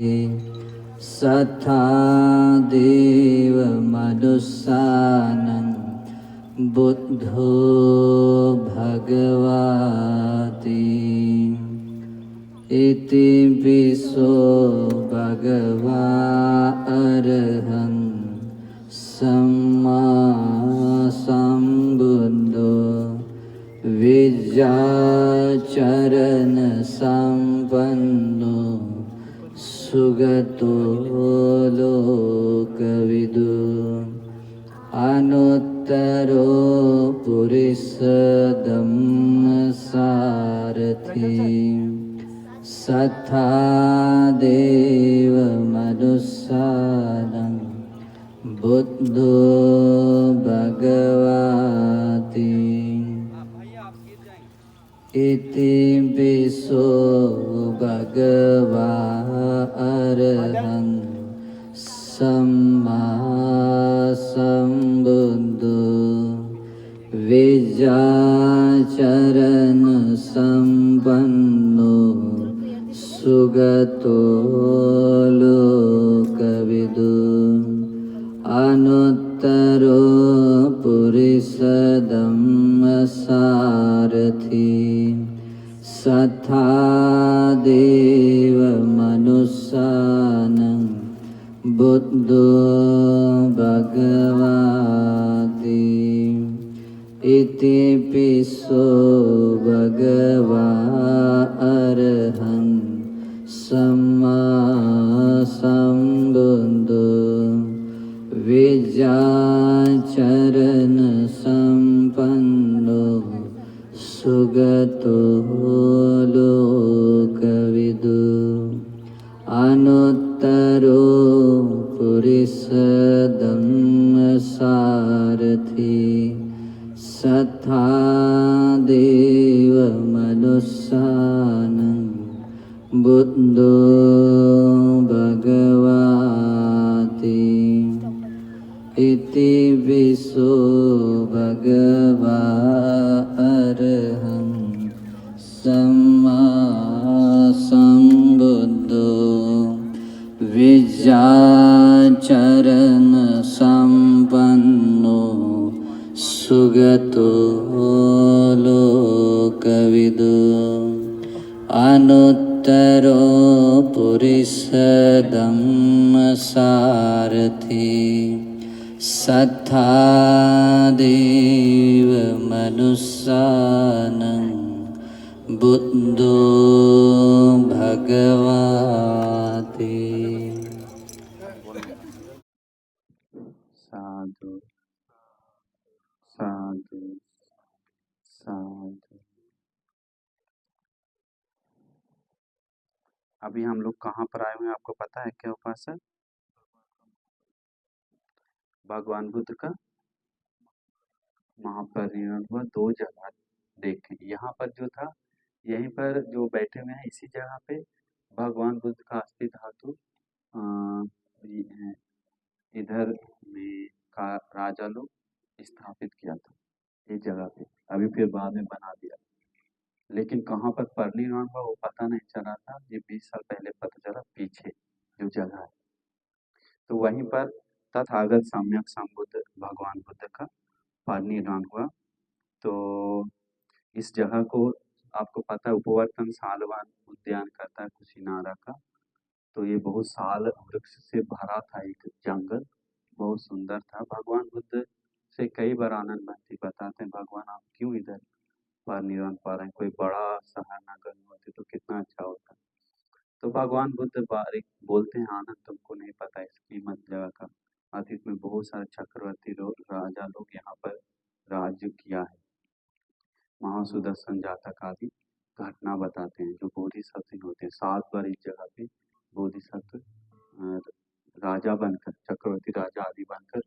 सथा देवमनुस्सानं बुद्धो भगवाति इति विश्वो भगवा अरहं सम्मा सम्बुद्धो विद्याचरण संपन्नो सुगतो लोकविदु अनुत्तरो पुरुषधम्मसारथि सथा देवमनुस्सानं बुद्धो भगवाति इति विश्वो भगवा अरहं सम्मा सम्बुद्धो विद्याचरण संपन्नो सुगतो लोकविदु अनुत्तरो पुरुषधम्मसारथि सथा देवमनुस्सानं बुद्धो भगवाति इति विश्वो भगवा अरहं सम्मा सम्बुद्धो विद्याचरण संपन्नो सुगतो लोकविदु अनुत्तरो पुरुषधम्मसारथि सथा देवमनुस्सानं बुद्धो भगवाति इति विश्वो भगवा अरहं सम्मा सम्बुद्धो विद्याचरण संपन्नो सुगतो लोकविदु अनुत्तरो पुरुषधम्मसारथि सथा देवमनुस्सानं बुद्धो भगवाति। साधु साधु साधु। अभी हम लोग कहाँ पर आए हुए हैं आपको पता है क्या उपासक? भगवान बुद्ध का महापरिनिर्वाण हुआ 2 जगह देखें। यहाँ पर जो था, यहीं पर जो बैठे हुए हैं इसी जगह पे भगवान बुद्ध का अस्थि धातु इधर में का राजा लोग स्थापित किया था इस जगह पे। अभी फिर बाद में बना दिया, लेकिन कहाँ पर परिनिर्वाण हुआ वो पता नहीं चला था। ये 20 साल पहले पता चला, पीछे जो जगह है। तो वहीं पर तथागत सम्यक संबुद्ध भगवान बुद्ध का परिनिर्वाण हुआ। तो इस जगह को आपको पता है उपवर्तन सालवन उद्यान कहता है कुशीनारा का। तो ये बहुत साल वृक्ष से भरा था एक जंगल, बहुत सुंदर था। भगवान बुद्ध से कई बार आनंद महती बताते हैं, भगवान आप क्यों इधर परिनिर्वाण पा रहे हैं, कोई बड़ा शहर नगर में होते तो कितना अच्छा होता। तो भगवान बुद्ध बारीक बोलते हैं, आनंद तुमको नहीं पता इस कीमत जगह का। अतीत में बहुत सारे चक्रवर्ती लोग राजा लोग यहाँ पर राज्य किया है। महासुदर्शन जातक आदि घटना बताते हैं जो बोधिसत्व होते हैं। 7 बार इस जगह पे बोधिसत्व राजा बनकर, चक्रवर्ती राजा आदि बनकर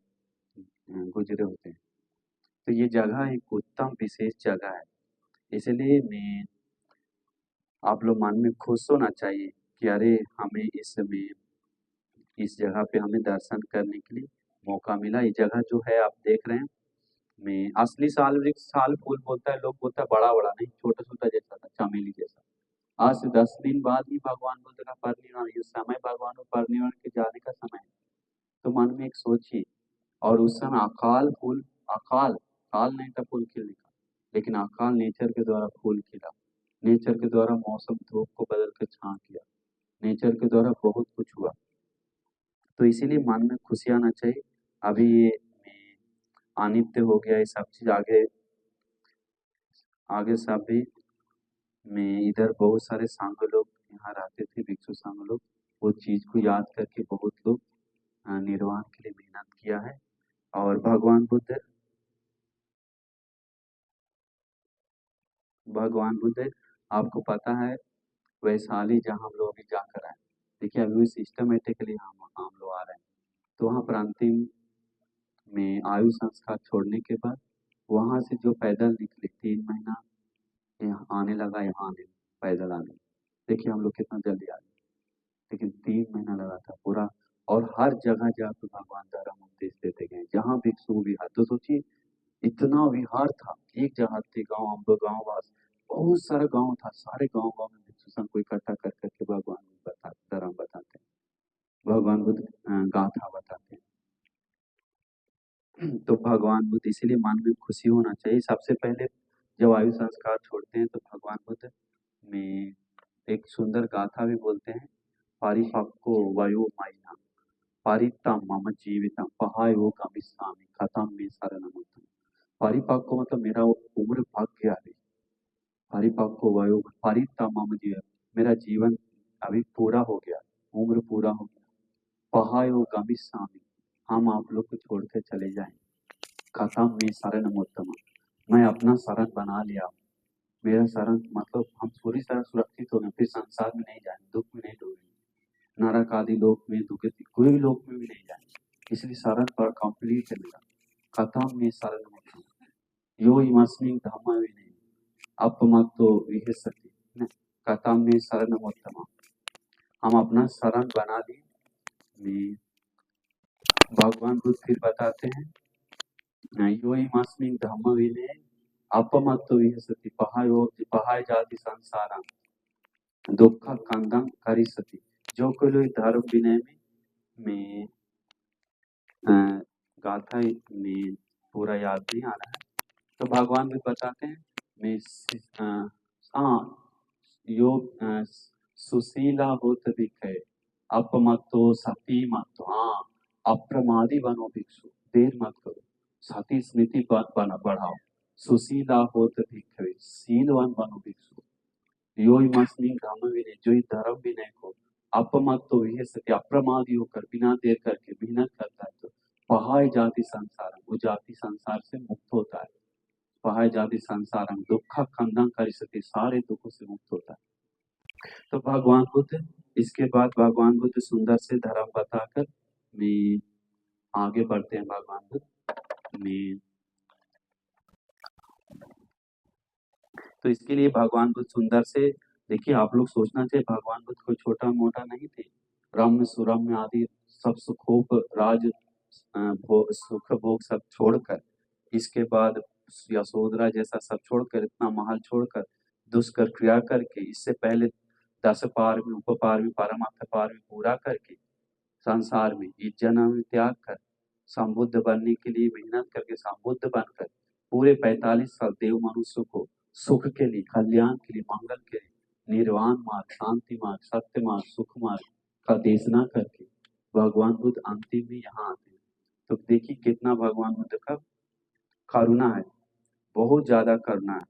गुजरे होते हैं। तो ये जगह एक उत्तम विशेष जगह है। इसलिए मैं आप लोग मन में खुश होना चाहिए कि अरे हमें इस जगह पे हमें दर्शन करने के लिए मौका मिला। ये जगह जो है आप देख रहे हैं, में असली साल वृक्ष साल फूल बोलता है, लोग बोलता है बड़ा बड़ा नहीं, छोटा छोटा जैसा था, चमेली जैसा। आज से 10 दिन बाद ही भगवान बुद्ध का परिनिर्वाण, ये समय भगवान को परिनिर्वाण के जाने का समय है। तो मन में एक सोचिए, और उस समय अकाल फूल, अकाल काल नहीं था फूल खिलने का, लेकिन अकाल नेचर के द्वारा फूल खिला, नेचर के द्वारा मौसम धूप को बदल कर छां किया, नेचर के द्वारा बहुत कुछ हुआ। तो इसीलिए मन में खुशी आना चाहिए। अभी ये अनित्य हो गया, ये सब चीज आगे आगे सब भी में इधर बहुत सारे सांग लोग यहाँ रहते थे, भिक्षु सांग लोग, वो चीज को याद करके बहुत लोग निर्वाण के लिए मेहनत किया है। और भगवान बुद्ध आपको पता है वैशाली जहाँ हम लोग अभी जाकर आए, देखिए अभी सिस्टमेटिकली हम लोग आ रहे हैं, तो वहाँ पर अंतिम में आयु संस्कार छोड़ने के बाद वहाँ से जो पैदल निकले 3 महीना यहाँ आने लगा, यहाँ आने पैदल आने, देखिए हम लोग कितना जल्दी आ गए, लेकिन 3 महीना लगा था पूरा। और हर जगह जाकर भगवान धर्म उपदेश देते गए, जहाँ भिक्षु विहार, तो सोचिए इतना विहार था, एक जगह थे गाँव, हम लोग गाँव वास, बहुत सारा गाँव था, सारे गाँव गाँव में भिक्षु संघ को इकट्ठा कर करके भगवान धर्म बताते हैं, भगवान बुद्ध गाथा बताते हैं। तो भगवान बुद्ध इसीलिए मन में खुशी होना चाहिए। सबसे पहले जब आयु संस्कार छोड़ते हैं तो भगवान बुद्ध में एक सुंदर गाथा भी बोलते हैं, पारिपक्को वयोमायिना पारित्तम मम जीवितम पहायो गमिष्यामि कथम मे शरणमतम। परिपक्व मतलब मेरा उम्र भाग गया है, परिपक्व वयो पारित्तम मम जीवन, मेरा जीवन अभी पूरा हो गया, उम्र पूरा हो गया, पहायो गमिष्यामि, हम आप लोग को छोड़ के चले जाएंगे, कथम मे शरणमतम, मैं अपना शरण बना लिया, मेरा शरण मतलब हम पूरी तरह सुरक्षित हो गए, फिर संसार में नहीं जाएंगे, दुख में नहीं डूबेंगे, नरक आदि लोक में दुख कोई भी लोक में भी नहीं जाएंगे, इसलिए शरण पर कंप्लीट है मेरा, कथम में शरण में यो इमस्मिन् धम्म विनय अपमत्तो विहसति न, कथम में शरण उत्तम, हम अपना शरण बना लिए। भगवान बुद्ध फिर बताते हैं यो इमस्मिन् धम्म विनय अपमत्तो विहसति पहाय जाति संसारम दुख कंदम करिष्यति, जो कोई लोग धर्म विनय में गाथा में पूरा याद नहीं आ रहा है, तो भगवान भी बताते हैं मैं योग सुशीला होत दिखे अपमत्तो सती मत, हाँ अप्रमादी बनो भिक्षु, देर मत करो, सती स्मृति बढ़ाओ, सुशीला होत दिखे शीलवान बनो भिक्षु, यो मस्मिन् धम्म विनय, जो धर्म विनय को अपमत्तो विहसति अप्रमादी होकर बिना देर करके मेहनत करता है, तो पहाय जाति संसार, वो जाति संसार से मुक्त होता है, पहाय जाति संसारम दुख खंडन करिष्यति, सारे दुखों से मुक्त होता है। तो भगवान बुद्ध, इसके बाद भगवान बुद्ध सुंदर से धर्म बताकर में आगे बढ़ते हैं। भगवान बुद्ध में तो इसके लिए भगवान बुद्ध सुंदर से, देखिए आप लोग सोचना चाहिए भगवान बुद्ध कोई छोटा मोटा नहीं थे, रम्य सुरम्य आदि सब सुखों राज सुख भोग सब छोड़कर, इसके बाद यशोधरा जैसा सब छोड़कर, इतना महल छोड़कर दुष्कर क्रिया करके, इससे पहले 10 पारमी उपपारमी परमार्थ पारमी पूरा करके संसार में इस जन्म में त्याग कर संबुद्ध बनने के लिए मेहनत करके संबुद्ध बनकर पूरे 45 साल देव मनुष्य को सुख के लिए, कल्याण के लिए, मंगल के लिए निर्वाण मार्ग, शांति मार्ग, सत्य मार्ग, सुख मार्ग का देशना करके भगवान बुद्ध अंतिम में यहाँ आते हैं। तो देखिए कितना भगवान बुद्ध का करुणा है, बहुत ज्यादा करुणा है।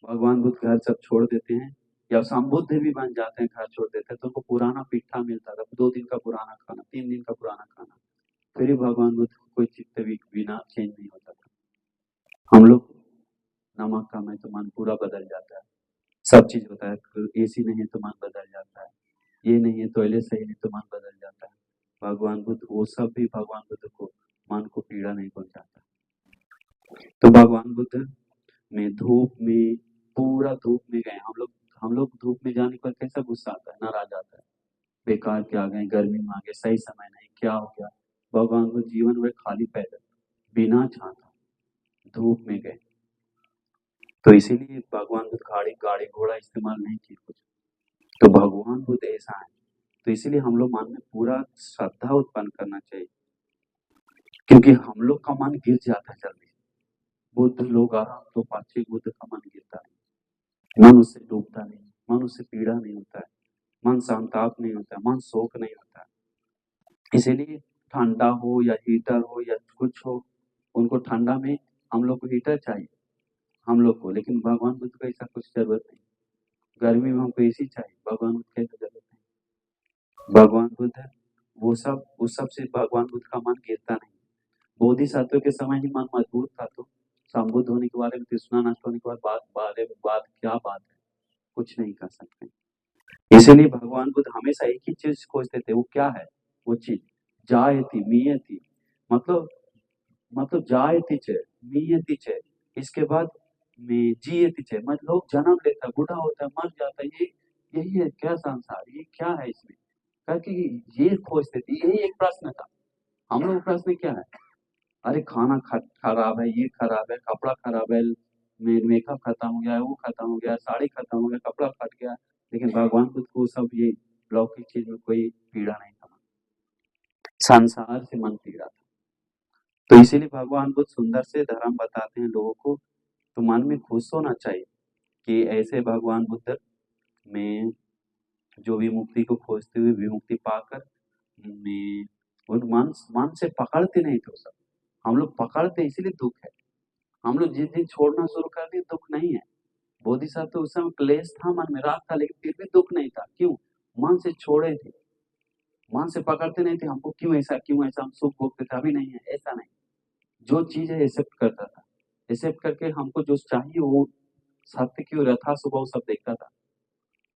भगवान बुद्ध घर सब छोड़ देते हैं, या संबुद्ध भी बन जाते हैं, घर छोड़ देते हैं, तो उनको पुराना पिट्ठा मिलता था, 2 दिन का पुराना खाना, 3 दिन का पुराना खाना, फिर भी भगवान बुद्ध को कोई चित्त भी बिना चेंज नहीं होता था। हम लोग नमक कम है तो मन पूरा बदल जाता है, सब चीज होता है, एसी नहीं है तो मन बदल जाता है, ये नहीं है टॉयलेट सही नहीं तो मन बदल जाता है। भगवान बुद्ध वो सब भी भगवान बुद्ध को मन को पीड़ा नहीं पहुंचाता। तो भगवान बुद्ध में धूप में, पूरा धूप में गए हम लोग धूप में जाने पर कैसा गुस्सा आता है, नाराज आता है, बेकार के आ गए, गर्मी में आ गए, सही समय नहीं, क्या हो गया। भगवान बुद्ध जीवन में खाली पैदल बिना छाता धूप में गए, तो इसीलिए भगवान बुद्ध गाड़ी गाड़ी घोड़ा इस्तेमाल नहीं किए कुछ। तो भगवान बुद्ध ऐसा है, तो इसीलिए हम लोग मन में पूरा श्रद्धा उत्पन्न करना चाहिए, क्योंकि हम लोग का मन गिर जाता है जल्दी। बुद्ध लोग आराम तो पाछे, बुद्ध का मन गिरता नहीं, मन उससे डूबता नहीं, मन उससे पीड़ा नहीं होता है, मन संताप नहीं होता है, मन शोक नहीं होता है। इसीलिए ठंडा हो या हीटर हो या कुछ हो, उनको ठंडा में हम लोग को हीटर चाहिए हम लोग को, लेकिन भगवान बुद्ध को ऐसा कुछ जरूरत नहीं। गर्मी में हमको एसी चाहिए, भगवान बुद्ध को ऐसा जरूरत नहीं। भगवान बुद्ध वो सब, उस सब से भगवान बुद्ध का मन गिरता नहीं। बोधिसत्व के समय ही मन मजबूत था, तो संबुद्ध होने के बारे में, तृष्णा नष्ट होने के बाद बात क्या बात है, कुछ नहीं कर सकते। इसीलिए भगवान बुद्ध हमेशा एक ही चीज खोजते थे, वो क्या है, वो चीज जायति मीयति, मतलब जायति च मीयति च, इसके बाद में जियति च, मतलब लोग जन्म लेता है, बूढ़ा होता है, मर जाता है, ये यही है क्या संसार, ये क्या है इसमें, ताकि ये खोजते थे, यही एक प्रश्न था। हम लोग प्रश्न क्या है, अरे खाना खराब है, ये खराब है, कपड़ा खराब है, मेकअप खत्म हो गया, वो खत्म हो गया, साड़ी खत्म हो गया, कपड़ा फट गया, लेकिन भगवान बुद्ध को सब ये लौकिक चीज में कोई पीड़ा नहीं था, संसार से मन पीड़ा था। तो इसीलिए भगवान बुद्ध सुंदर से धर्म बताते हैं लोगों को, तो मन में खुश होना चाहिए कि ऐसे भगवान बुद्ध में जो विमुक्ति को खोजते हुए विमुक्ति पाकर में उन मन से पकड़ते नहीं थे, सब हम लोग पकड़ते, इसीलिए दुख है। हम लोग जिस दिन छोड़ना शुरू कर दिए, दुख नहीं है। बोधिसत्व उस समय क्लेश था, मन में राग था, लेकिन फिर भी दुख नहीं था। क्यों? मन से छोड़े थे, मन से पकड़ते नहीं थे, हमको क्यों ऐसा, हम सुख भोगते थे, अभी नहीं है, ऐसा नहीं। जो चीज है एक्सेप्ट करता था, एक्सेप्ट करके हमको जो चाहिए वो सत्य की ओर यथा सुबह सब देखता था।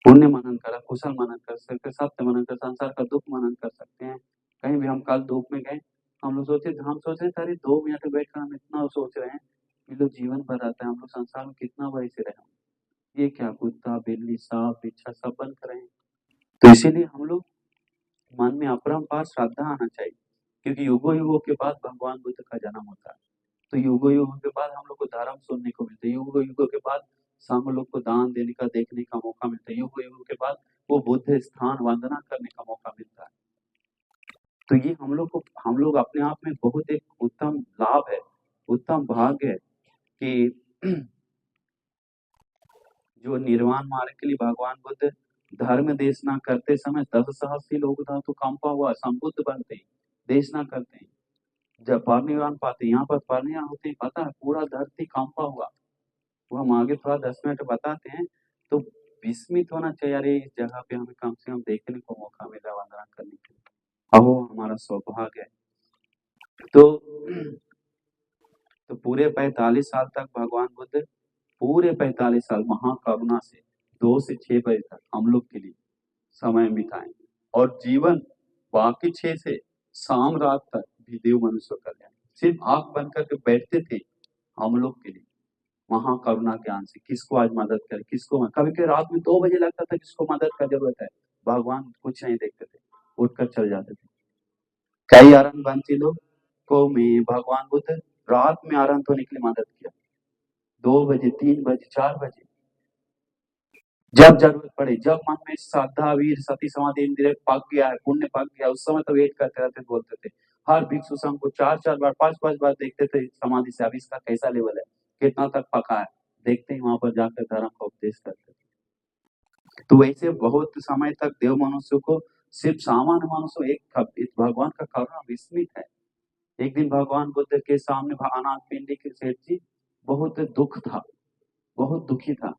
पुण्य मनन करा, कुशल मनन कर सकते, सत्य मनन कर, संसार का दुख मनन कर सकते हैं। कहीं भी हम कल धूप में गए, हम सोच रहे थे, अरे 2 मिनट बैठ कर हम इतना सोच रहे हैं, ये लोग जीवन भर रहता है, हम लोग संसार में कितना बड़े से रहे, ये क्या कुत्ता बिल्ली सांप बिच्छा सब बन कर रहे हैं। तो इसीलिए हम लोग मन में अपरंपार श्रद्धा आना चाहिए, क्योंकि युगों युगों के बाद भगवान बुद्ध का जन्म होता है। तो युगों युगों के बाद हम लोग को धर्म सुनने को मिलता है, युगों युगों के बाद हम लोग को दान देने का, देखने का मौका मिलता है, युगों युगों के बाद वो बुद्ध स्थान वंदना करने का मौका मिलता है। तो ये हम लोग अपने आप में बहुत एक उत्तम लाभ है, उत्तम भाग्य है कि जो निर्वाण मार्ग के लिए भगवान बुद्ध धर्म देशना करते समय 10 सहस्री लोग था, तो कंपा हुआ, संबुद्ध बनते देशना करते हैं, जब परिनिर्वाण पाते, यहाँ पर परिनिर्वाण होते हैं, पता है पूरा धरती कंपा हुआ। वो हम आगे थोड़ा 10 मिनट बताते हैं, तो विस्मित होना चाहिए, अरे इस जगह पे हमें कम से कम देखने को मौका मिला, वंदना करने के लिए, अहो हमारा सौभाग्य है। तो पूरे 45 साल तक भगवान बुद्ध, पूरे 45 साल महाकरुणा से 2 से 6 बजे तक हम लोग के लिए समय बिताए, और जीवन बाकी 6 से शाम रात तक भी देव मनुष्य कल्याण, सिर्फ आंख बंद करके बैठते थे हम लोग के लिए, महाकरुणा ज्ञान से किसको आज मदद करे, किसको कभी कभी रात में 2 बजे लगता था किसको मदद का जरूरत है, भगवान कुछ नहीं देखते थे, उठकर चल जाते थे। कई आरंभवंती लोग को में भगवान बुद्ध रात में आरंभ होने के लिए मदद किया, 2 बजे 3 बजे 4 बजे, जब जरूरत पड़े, जब मन में श्रद्धा वीर सती समाधि इंद्रिय पक गया है, पुण्य पक गया, उस समय तो वेट करते रहते, बोलते थे हर भिक्षु संघ को 4-4 बार 5-5 बार देखते थे समाधि से, अभी इसका कैसा लेवल है, कितना तक पका है, देखते ही वहां पर जाकर धर्म का उपदेश करते थे। तो वैसे बहुत समय तक देव मनुष्य को, सिर्फ सामान्य मनुष्य एक भगवान का करुणा विस्मित है। एक दिन भगवान बुद्ध के सामने अनाथ पिंडी के सेठ जी, बहुत दुख था, बहुत दुखी था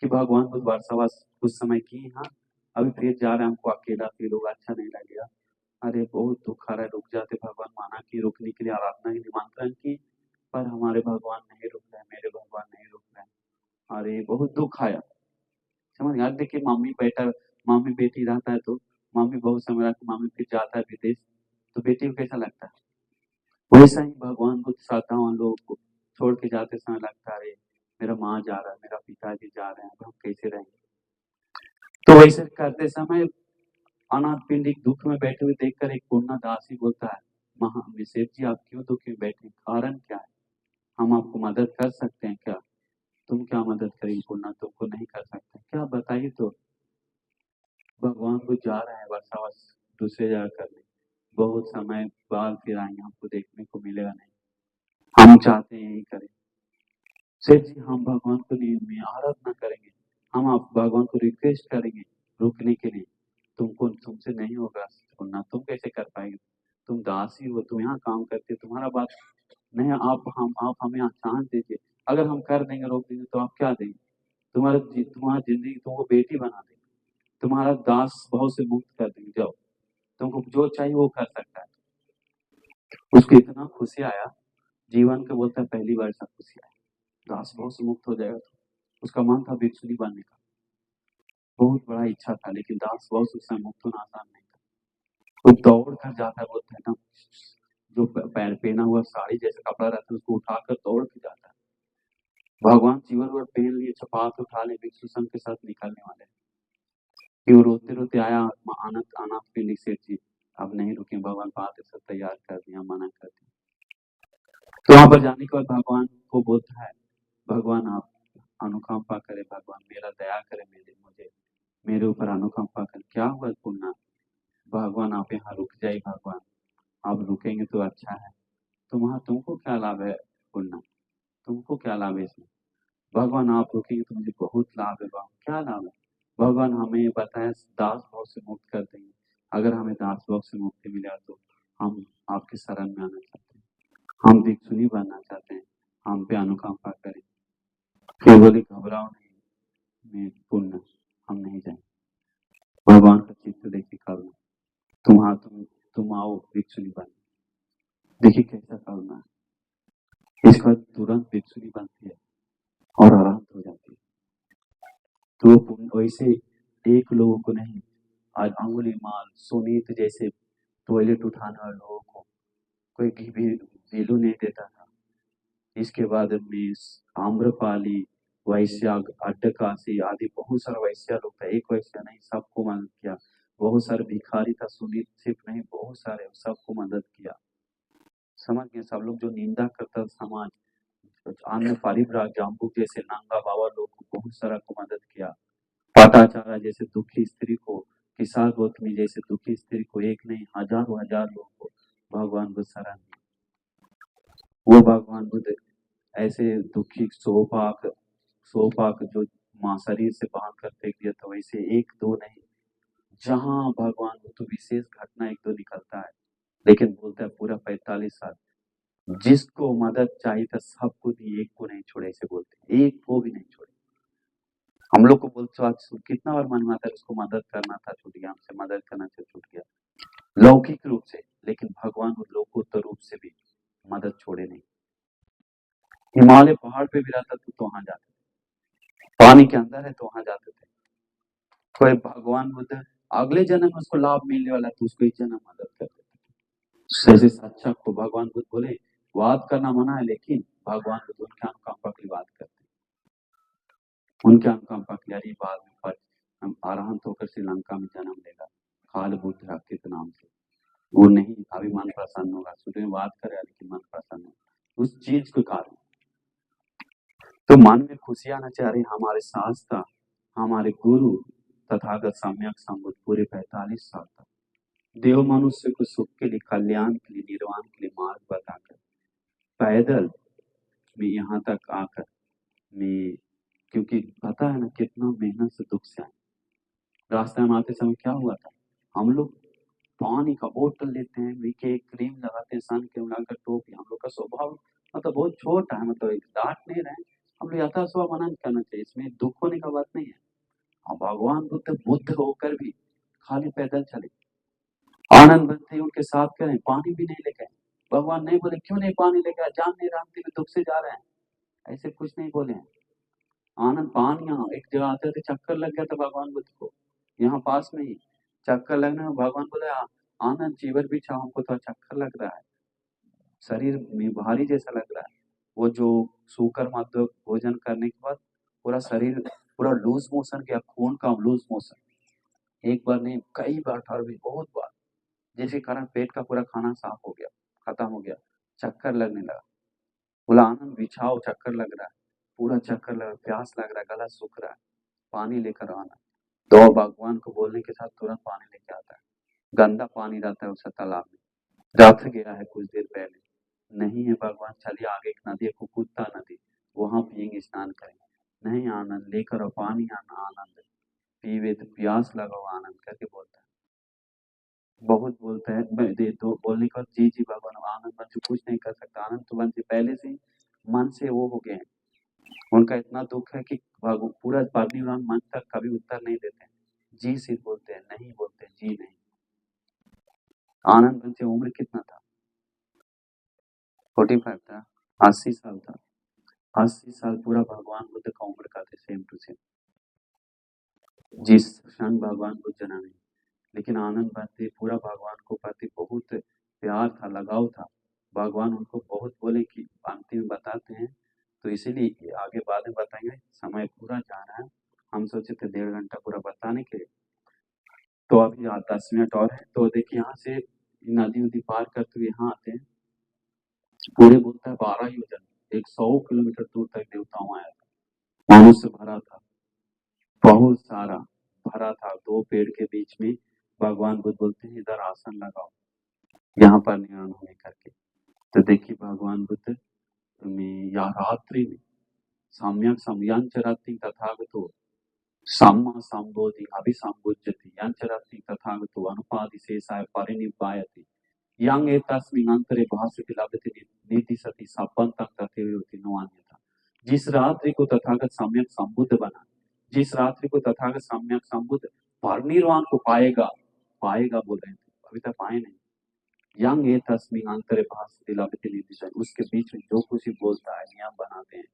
कि भगवान बुद्ध वार्षवा कुछ समय की, हाँ अभी फिर जा रहे हैं, हमको अकेला फील होगा, अच्छा नहीं लगेगा, अरे बहुत दुख आ रहा है, रुक जाते, भगवान माना कि रुकने के लिए, आराधना के निमंत्रण की, पर हमारे भगवान नहीं रुक रहे, मेरे भगवान नहीं रुक रहे, अरे बहुत दुख आया। समझ गया, देखिए मम्मी बेटी रहता है, तो मम्मी बहुत समय रहता, मम्मी फिर जाता है विदेश, तो बेटी को कैसा लगता है, वैसा ही भगवान बुद्ध श्रद्धावान लोगों को छोड़ के जाते समय लगता है, मेरा माँ जा रहा है, मेरा पिताजी जा रहे हैं, अब हम कैसे रहेंगे। तो वैसे करते समय अनाथ पिंडी दुख में बैठे हुए देखकर एक पुण्य दासी बोलता है, महाभिषेक जी आप क्यों दुख में बैठे, कारण क्या है, हम आपको मदद कर सकते हैं क्या। तुम क्या मदद करेंगे? पूर्णा तुमको नहीं कर सकते क्या? बताइए तो। भगवान को जा रहे हैं वर्षावास दूसरे जगह करने, बहुत समय बाद फिर आएंगे, हमको देखने को मिलेगा नहीं। हम चाहते हैं यही करें। सेठ जी, हम भगवान को नहीं आराधना करेंगे, हम आप भगवान को रिक्वेस्ट करेंगे रुकने के लिए। तुमको तुमसे नहीं होगा सुनना, तुम कैसे कर पाएंगे? तुम दासी हो, तुम यहाँ काम करते, तुम्हारा बात नहीं। आप हमें चांस दीजिए, अगर हम कर देंगे रोक देंगे तो आप क्या देंगे? तुम्हारा जिंदगी तुमको बेटी बना देंगे, तुम्हारा दास भाव से मुक्त कर देंगे। जाओ, तुमको जो चाहिए वो कर सकता है। उसको इतना खुशी आया, जीवन का बोलता है पहली बार ऐसा खुशी आया, दास भाव से मुक्त हो जाएगा। तो उसका मन था भिक्षुनी बनने का, बहुत बड़ा इच्छा था, लेकिन दास भाव से उससे मुक्त होना आसान नहीं था। वो दौड़ कर जाता है, बोलता है ना, जो पहना हुआ साड़ी जैसा कपड़ा रहता है उसको उठाकर दौड़ के जाता है। भगवान जीवन भर पहन लिए, चपात उठा ले, भिक्षु संघ के साथ निकलने वाले। कि वो रोते रोते आया अनंत अनाथ पीली सेठ जी, अब नहीं रुके, भगवान बात सब तैयार कर दिया, मना कर दिया। तो वहां पर जाने के बाद भगवान को बोलता है, भगवान आप अनुकंपा करें, भगवान मेरा दया करें, मेरे ऊपर अनुकंपा करें। क्या हुआ पूर्णा? भगवान आप यहाँ रुक जाइए, भगवान आप रुकेंगे तो अच्छा है। तुमको क्या लाभ है पूर्णा? तुमको क्या लाभ है इसमें? भगवान आप रुकेंगे तो मुझे बहुत लाभ है। भगवान क्या लाभ है? भगवान हमें बताया दास भाव से मुक्त कर देंगे। अगर हमें दास भाव से मुक्ति मिला तो हम आपके शरण में आना चाहते हैं, हम भिक्षुनी बनना चाहते हैं, हम पे अनुकंपा करें। फिर बोले घबराओ नहीं, मैं पुण्य, हम नहीं जाएंगे। भगवान का चित्र देखिए करुणा, तुम आओ भिक्षुनी बन। देखिए कैसा करुणा है। इसके बाद तुरंत भिक्षुनी बनती है और आराम हो जाती है। तो वैसे एक लोगों को नहीं, आज अंगुली माल सुनीत जैसे टॉयलेट उठाने वाले लोगों को कोई भी वैल्यू नहीं देता था। इसके बाद में आम्रपाली, वैश्या, अड्डकाशी आदि बहुत सारा वैश्या लोग था, एक वैश्या नहीं, सबको मदद किया। बहुत सारे भिखारी था, सुनीत सिर्फ नहीं, बहुत सारे, सबको मदद किया। समझ गए? सब लोग जो निंदा करता समाज, अन्य परिव्राज जाम्बुक जैसे नंगा बाबा लोग को बहुत सारा को मदद किया। पाटाचारा जैसे दुखी स्त्री को, किसा गौतमी जैसे दुखी स्त्री को, एक नहीं हजारों हजार लोगों को भगवान बुद्ध सराह वो भगवान बुद्ध ऐसे दुखी सोपाक जो माँ शरीर से बांध कर फेंक दिया था, वैसे एक दो नहीं, जहां भगवान बुद्ध विशेष घटना एक दो निकलता है, लेकिन बोलता है पूरा 45 साल जिसको मदद चाहिए था सबको दी, एक को नहीं छोड़े, ऐसे बोलते एक को भी नहीं छोड़े। हम लोग को बोलते आज कितना बार मन में आता है उसको मदद करना था, छूट गया हमसे, मदद करना था, छूट गया लौकिक रूप से, लेकिन भगवान लोकोत्तर रूप से भी मदद छोड़े नहीं। हिमालय पहाड़ पे भी रहता तो वहां जाते थे, पानी के अंदर है तो वहां जाते थे। कोई भगवान बुद्ध अगले जन्म में उसको लाभ मिलने वाला तो उसको इस जन्म मदद करते थे। जैसे सच्चा को भगवान बुद्ध बोले वाद करना मना है, लेकिन भगवान बुद्ध उनके अनुकंपा की बात करते, उनके अनुकंपा की। यार बाद में हम अरहंत होकर श्रीलंका में जन्म लेगा काल बुद्ध के नाम से, वो नहीं, अभी मन प्रसन्न होगा, शुरू में बात करे लेकिन मन प्रसन्न होगा उस चीज के कारण। तो मन में खुशी आना चाह रही, हमारे शास्त्र, हमारे गुरु तथागत सम्यक संबुद्ध पूरे 45 साल तक देव मनुष्य को सुख के लिए, कल्याण के लिए, निर्वाण के लिए मार्ग बताकर पैदल मैं यहाँ तक आकर मैं, क्योंकि पता है ना कितना मेहनत से दुख से आए। रास्ते में आते समय क्या हुआ था, हम लोग पानी का बोतल लेते हैं, मीके क्रीम लगाते हैं, सन क्रीम लगाकर टोपी, हम लोग का स्वभाव मतलब बहुत छोटा है, मतलब डांट नहीं रहे, हम लोग यथा स्वभाव मना करना चाहिए, इसमें दुख होने का बात नहीं है। और भगवान बुद्ध होकर भी खाली पैदल चले, आनंद बनते उनके साथ करें, पानी भी नहीं लेके आए। भगवान नहीं बोले क्यों नहीं पानी लेके आए, जान नहीं रहा दुख से जा रहे हैं, ऐसे कुछ नहीं बोले हैं। आनंद पानी, यहाँ एक जगह आते थे, चक्कर लग गया था भगवान बुद्ध को, यहाँ पास में ही चक्कर लगने में भगवान बोले आनंद जीवन भी छा, हमको तो चक्कर लग रहा है, शरीर में भारी जैसा लग रहा है। वो जो सूकर मात्र भोजन करने के बाद पूरा शरीर पूरा लूज मोशन किया, खून का लूज मोशन, एक बार नहीं कई बार था, भी बहुत बार, जिसके कारण पेट का पूरा खाना साफ हो गया, खत्म हो गया, चक्कर लगने लगा। बोला आनंद बिछाओ, चक्कर लग रहा है। पूरा चक्कर लगा, प्यास लग रहा है, गला सूख रहा है, पानी लेकर आना। तो भगवान को बोलने के साथ तुरंत पानी लेके आता है। गंदा पानी रहता है उसका तालाब में, रथ गया है कुछ देर पहले, नहीं है भगवान, चलिए आगे एक नदी है कुकुत्ता नदी, वहां पियेंगे, स्नान करेंगे। नहीं आनंद लेकर आओ पानी, आना आनंद पीवे तो प्यास लगाओ आनंद करके बोलता है। बहुत बोलता है, मैं दे दो बोलने के बाद जी जी भगवान, आनंद मन से कुछ नहीं कर सकता, आनंद तो मन से पहले से ही मन से वो हो गए हैं। उनका इतना दुख है कि पूरा परिनिर्वाण मन तक कभी उत्तर नहीं देते हैं, जी सिर्फ बोलते हैं, नहीं बोलते हैं, जी नहीं। आनंद मन से उम्र कितना था? 45 था, 80 साल था, 80 साल पूरा भगवान बुद्ध का उम्र का थे, सेम टू सेम, जिस क्षण भगवान बुद्ध जना नहीं। लेकिन आनंद बनते पूरा भगवान को प्रति बहुत प्यार था, लगाव था, भगवान उनको बहुत बोले कि अंतिम में बताते हैं, तो इसीलिए आगे बाद में बताएंगे, समय पूरा जा रहा है, हम सोचे थे 1.5 घंटा पूरा बताने के लिए, तो अभी 10 मिनट और है। तो देखिए यहाँ से नदी उदी पार करते हुए यहाँ आते हैं, पूरे बोलता है 12 योजन 100 किलोमीटर दूर तक देवताओं आया था, मनुष्य भरा था, बहुत सारा भरा था। 2 पेड़ के बीच में भगवान बुद्ध बोलते हैं इधर आसन लगाओ, यहाँ पर निर्णय होने करके। तो देखिए भगवान बुद्ध में या रात्रि में सम्यक संयंचरति तथागतो सम्मा संबोधि अभिसंबुध्यति यंचरति तथागतो अनुपादिशेषाय परिनिब्बायति यं एतस्मिन् अंतरे भासते लभते नीति सति सपंतं तथैवोति नो अन्यथा। जिस रात्रि को तथागत सम्यक संबुद्ध बना, जिस रात्रि को तथागत सम्यक संबुद्ध परिनिर्वाण को पाएगा, पाएगा बोल रहे थे, अभी तक पाए नहीं। यंग ए तस्मिन अंतरे भासते लभते नीति सति, उसके बीच में जो कुछ भी बोलता है, नियम बनाते हैं,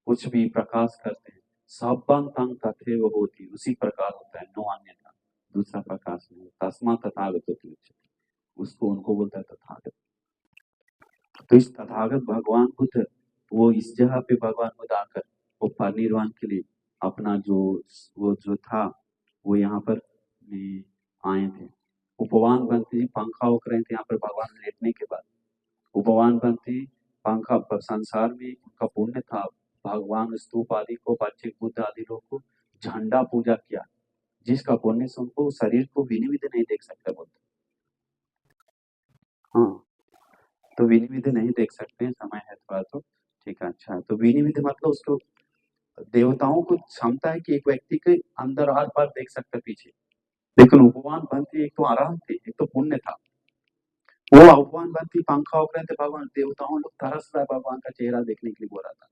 कुछ भी प्रकाश करते हैं, सपंतं तथैव होति, उसी प्रकार होता है, नो अन्यथा, दूसरा प्रकाश नहीं। तस्मा तथागत होती, उसको उनको बोलता है तथागत। तो इस तथागत भगवान बुद्ध वो इस जगह पे भगवान बुद्ध आकर वो परिनिर्वाण के लिए अपना जो वो जो था वो यहाँ पर आए थे। उपवान बनते पंखा उक रहे थे यहाँ पर भगवान लेटने के बाद, उपवान बनते पंखा पर संसार में उनका पुण्य था, भगवान स्तूप आदि को, बच्चे बुद्ध आदि लोग को झंडा पूजा किया, जिसका पुण्य से उनको शरीर को विनिविध नहीं देख सकते बुद्ध। हाँ, तो विनिविध नहीं देख सकते हैं, समय है थोड़ा तो ठीक है। अच्छा, तो विनिविध मतलब उसको देवताओं को क्षमता है कि एक व्यक्ति के अंदर आर पार देख सकते पीछे, लेकिन उपवान बनती एक तो आराम थे, एक तो पुण्य था, वो उपवान बनती पंखा उक रहे थे, भगवान देवताओं लोग तरस रहा है भगवान का चेहरा देखने के लिए बोला था।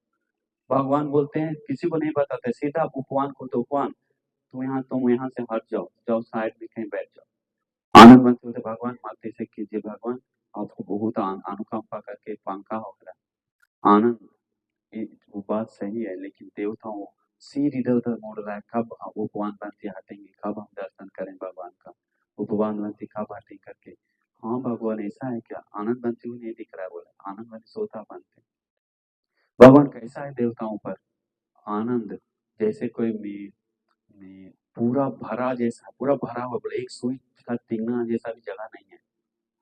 भगवान बोलते हैं किसी को नहीं बताते, सीधा उपवान को, तो उपवान तुम यहाँ से हट जाओ, जाओ साइड में कहीं बैठ जाओ। आनंद बनते होते भगवान माते से कीजिए, भगवान आपको बहुत अनुकंपा करके पंखा हो रहा है। आनंद वो बात सही है, लेकिन देवताओं सिर इधर उधर मोड़ रहा है, कब उपवान बनती हटेंगे, कब हम दर्शन करें भगवान का, उपवान बनती कब हटेंगे करके। हाँ भगवान ऐसा है क्या? आनंद बनते हुए नहीं दिख रहा है, बोला आनंद बनते सोता बनते। भगवान कैसा है देवताओं पर? आनंद जैसे कोई में पूरा भरा जैसा, पूरा भरा हुआ, बोले एक सुई का टिंगना जैसा भी जगह नहीं है,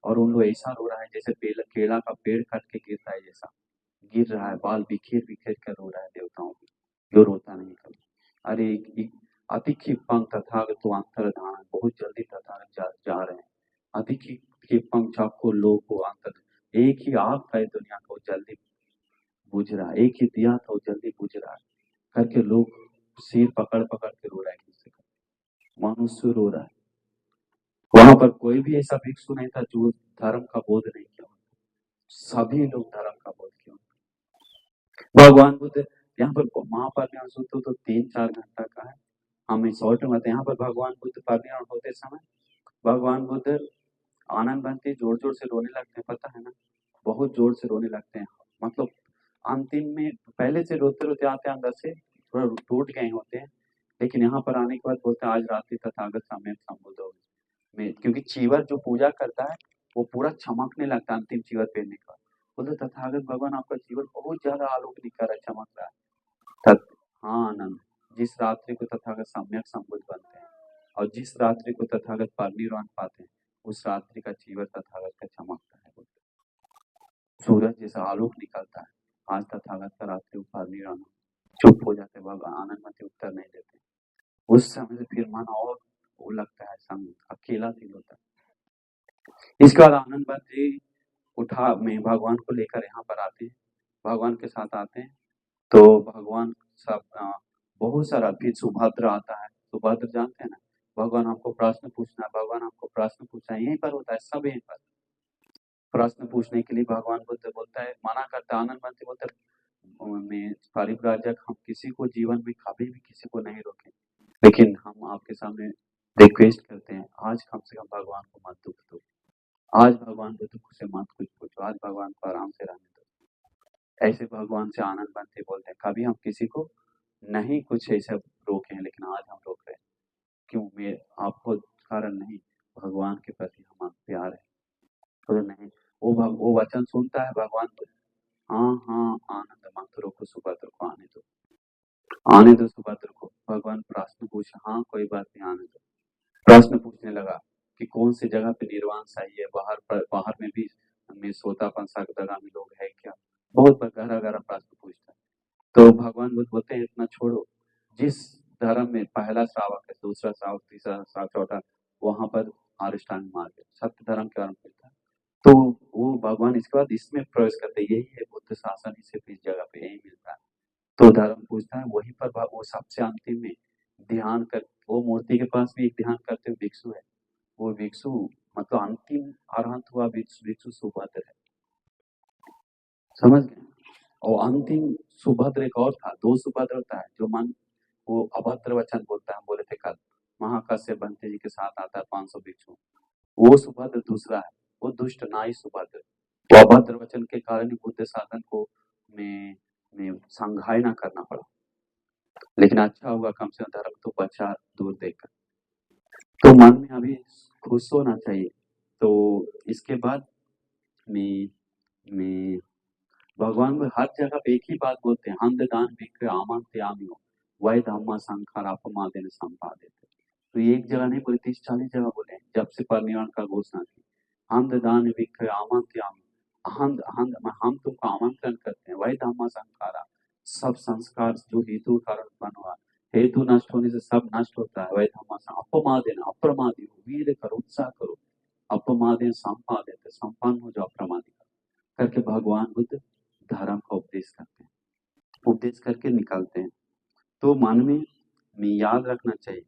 और उन लोग ऐसा रो रहा है जैसे केला का पेड़ कट के गिरता है, जैसा गिर रहा है, बाल बिखेर बिखेर कर रो रहा है देवताओं की, जो रोता नहीं कभी। अरे अति क्षिप्रं तथागतो अंतर्धान, बहुत जल्दी तथागत जा रहे हैं। अति क्षिप्रं चक्षु लोको अंतर, एक ही आग था इस दुनिया को, जल्दी बुझ रहा है, एक ही दिया था वो जल्दी बुझ रहा है करके लोग सिर पकड़ पकड़ के रो रहा है, किसी का मनुष्य रो रहा है। वहां पर कोई भी ऐसा भिक्षु नहीं था जो धर्म का बोध नहीं किया, सभी लोग धर्म का बोध किया। भगवान बुद्ध यहाँ पर महापरिनिर्वाण सूत्र तो 3-4 घंटा का है, हमें शॉर्ट में यहाँ पर भगवान बुद्ध परिनिर्वाण होते समय भगवान बुद्ध आनंद बनते जोर जोर से रोने लगते हैं, पता है ना, बहुत जोर से रोने लगते हैं, मतलब अंतिम में पहले से रोते रोते आते हैं, अंदर से थोड़ा टूट गए होते हैं, लेकिन यहाँ पर आने के बाद बोलते हैं आज रात्रि तथागत सम्यक संबुद्ध हो में, क्योंकि चीवर जो पूजा करता है वो पूरा चमकने लगता है अंतिम चीवर पहनने का, बोलते तथागत भगवान आपका चीवर बहुत ज्यादा आलोक दिखा रहा है, चमक रहा है। हाँ आनंद, जिस रात्रि को तथागत सम्यक संबुद्ध बनते हैं और जिस रात्रि को तथागत परिनिर्वाण पाते हैं, उस रात्रि का चीवर तथागत का चमकता है, सूरज जैसा आलोक निकलता है। आज तथागत का रात्रि को परिनिर्वाण चुप हो जाते, भगवान आनंदमती उत्तर नहीं देते। उस समय से फिर मन और वो लगता है, अकेला फील होता है। इसके बाद आनंदमती उठा में भगवान को लेकर यहाँ पर आते हैं, भगवान के साथ आते हैं। तो भगवान सब बहुत सारा, फिर सुभद्र आता है। सुभद्र जानते हैं ना, भगवान हमको प्रश्न पूछना है, भगवान हमको प्रश्न पूछना है, यहीं पर होता है, सब यहीं पर प्रश्न पूछने के लिए भगवान बुद्ध बोलता है, मना करता है। आनंदमती बोलता है, मैं परिव्राजक, हम किसी को जीवन में कभी भी किसी को नहीं रोके, लेकिन हम आपके सामने रिक्वेस्ट करते हैं, आज कम से कम भगवान को मत दुख दो, आज भगवान को दुख से मत कुछ पूछो, आज भगवान को आराम से रहने दो। ऐसे भगवान से आनंदमती बोलते हैं, कभी हम किसी को नहीं कुछ ऐसा रोके हैं, लेकिन आज हम रोक रहे हैं। क्यों? मैं आपको कारण नहीं, भगवान के प्रति हमारा प्यार है। तो नहीं, वो वचन सुनता है भगवान तो, हाँ हाँ आनंद मत रोको, सुभद्र को आने दो, आने दो सुभद्र को। भगवान प्रश्न पूछा, हाँ कोई बात नहीं, आने दो। प्रश्न पूछने लगा कि कौन सी जगह पे निर्वाण सही है, बाहर में भी में सोतापन सागदागामी लोग है क्या, बहुत गहरा गहरा प्रश्न पूछता है। तो भगवान बुद्ध बोलते हैं, इतना छोड़ो, जिस धर्म में पहला श्रावक है, दूसरा श्रावक, तीसरा श्रावक, चौथा, वहां पर अष्टांग मार्ग है, सत्य धर्म के आरंभ मिलता है। तो वो भगवान इसके बाद इसमें प्रवेश करते, यही है बुद्ध शासन, इसे इस जगह पे यही मिलता है। तो धर्म पूछता है, वहीं पर वो सबसे अंतिम में ध्यान कर, वो मूर्ति के पास भी एक ध्यान करते हुए भिक्षु है। वो भिक्षु मतलब अंतिम अरहंत हुआ भिक्षु सुभद्र है, समझ गए? और अंतिम सुभद्र एक और था, दो सुभद्र होता है, जो मन वो अभद्र वचन बोलता है, हम बोले थे कल, महाकश्यप बंते जी के साथ आता है 500 भिक्षु, वो सुभद्र दूसरा है, वो दुष्ट नाई सुभद्र। वो अभद्र वचन के कारण ही बुद्ध शासन को में संघाई ना करना पड़ा, लेकिन अच्छा हुआ कम से कम धर्म तो बचा दूर देखकर। तो मन में अभी खुश होना चाहिए। तो इसके बाद में भगवान में हर जगह पे एक ही बात बोलते हैं, हम दान विक्रय आमंत्यामि हो, वै धम्मा संखार अपमादेन संपादित। तो ये एक जगह नहीं बोले, 30-40 जगह बोले, जब से परिनिर्वाण का घोषणा की। हम दान विक्रय आमंत्यामि, हम तुमको आमंत्रण करते हैं, वै धम्मा संखारा, सब संस्कार जो हेतु कारण उत्पन्न हुआ, हेतु नष्ट होने से सब नष्ट होता है। वै धम्मा अपमादेन, अप्रमादी हो, वीर करो, उत्साह करो, अपमादेन संपादित, संपन्न हो जाओ, अप्रमादी करके भगवान बुद्ध धर्म का उपदेश करते हैं, उपदेश करके निकालते हैं। तो मन में याद रखना चाहिए,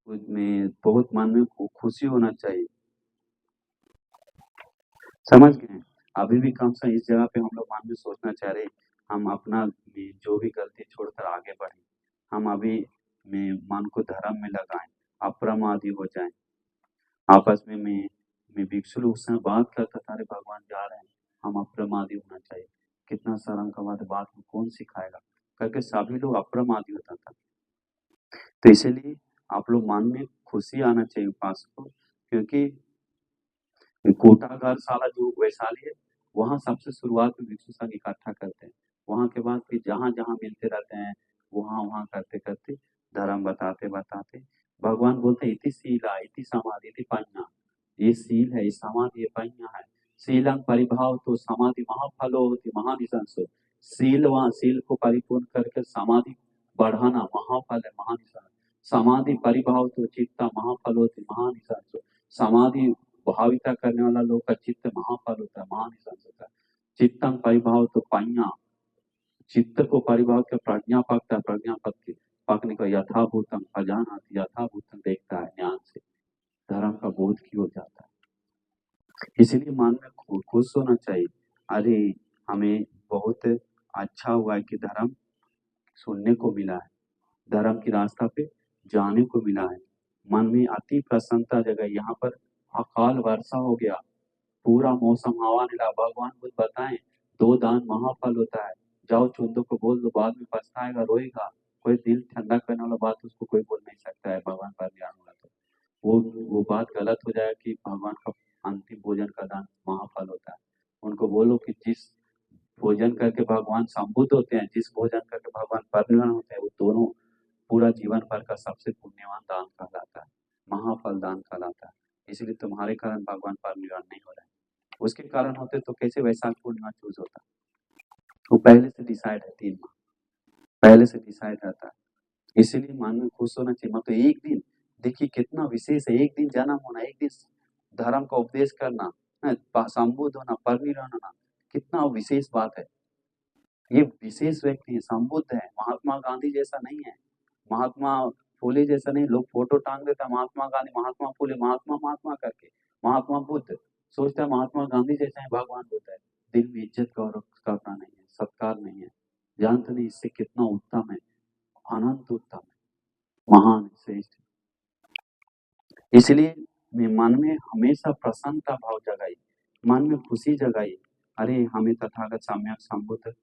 उसमें बहुत मन में खुशी होना चाहिए, समझ गए? अभी भी कम से इस जगह पे हम लोग मन में सोचना चाह रहे, हम अपना जो भी गलती छोड़कर आगे बढ़े, हम अभी में मन को धर्म में लगाएं, अप्रमादी हो जाएं। आपस में भिक्षु लोग से बात करता था, अरे भगवान जा रहे हैं, हम अप्रमादी होना चाहिए, कितना शर्म का बात में कौन सिखाएगा करके सभी लोग अप्रमादी होता था। तो इसीलिए आप लोग मन में खुशी आना चाहिए उपासक को, क्योंकि कोटागार शाला जो वैशाली है, वहाँ सबसे शुरुआत में भिक्षु संघ इकट्ठा करते हैं, वहाँ के बाद फिर जहाँ जहाँ मिलते रहते हैं, वहाँ वहाँ करते करते धर्म बताते बताते भगवान बोलते हैं, इति शीला इति समाधि इति पඤ्ඤा, ये सील है, ये समाधि, ये पඤ्ඤा है। शीलं परिभाव तो समाधि महाफलो होती महानिशंसो, सील को परिपूर्ण करके समाधि बढ़ाना महाफल है, महानिशंस। समाधि परिभाव तो चित्ता महाफल होती महानिशंसो, समाधि भाविता करने वाला लोग का चित्त महाफल होता है, महानिशंस होता है। चित्तम परिभाव तो पඤ्ඤा, चित्त को परिभाव के प्रज्ञा पकता है, प्रज्ञा पक के पकने का यथाभूतम अजानाति, यथाभूतम देखता है, ज्ञान से धर्म का बोध की हो जाता है। इसीलिए मन में खुश होना चाहिए, अरे हमें बहुत अच्छा हुआ है कि धर्म सुनने को मिला है, धर्म की रास्ता पे जाने को मिला है। मन में अति प्रसन्नता जगह, यहाँ पर अकाल वर्षा हो गया, पूरा मौसम हवा ने लगा। भगवान बुद्ध बताएं, 2 दान महाफल होता है, जाओ चुंदो को बोल दो, बाद में पछताएगा रोएगा, कोई दिल ठंडा करने वाला बात उसको कोई बोल नहीं सकता है, भगवान पर ध्यान होगा तो वो बात गलत हो जाए कि भगवान का अंतिम भोजन का दान महाफल होता है। उनको बोलो कि जिस भोजन करके भगवान संबुद्ध होते हैं, जिस भोजन करके भगवान परिनिर्वाण होते हैं, वो दोनों पूरा जीवन भर का सबसे पुण्यवान दान कहलाता है, महाफल दान कहलाता है। इसलिए तुम्हारे कारण भगवान परिनिर्वाण नहीं हो रहा है, उसके कारण होते तो कैसे वैशाख पूर्णिमा चूज होता, वो पहले से डिसाइड है 3 माह। पहले से डिसाइड रहता है। इसीलिए मन में खुश होना चाहिए। मतलब एक दिन देखिए कितना विशेष है, एक दिन जन्म होना, एक दिन धर्म का उपदेश करना, संबुद्ध होना, परिनिर्वाण होना, कितना विशेष बात है। ये विशेष व्यक्ति है, संबुद्ध है, महात्मा गांधी जैसा नहीं है, महात्मा फुले जैसा नहीं। लोग फोटो टांग देता है महात्मा गांधी, महात्मा फुले, महात्मा महात्मा करके, महात्मा बुद्ध, सोचता है महात्मा गांधी जैसा है भगवान बुद्ध है। दिल में इज्जत गौरव करना नहीं है, सत्कार नहीं है, जानते नहीं इससे कितना उत्तम है, अनंत उत्तम है, महान श्रेष्ठ। इसलिए मन में हमेशा प्रसन्नता भाव जगाइए, मन में खुशी जगाइए। अरे हमें तथागत सम्यक संबुद्ध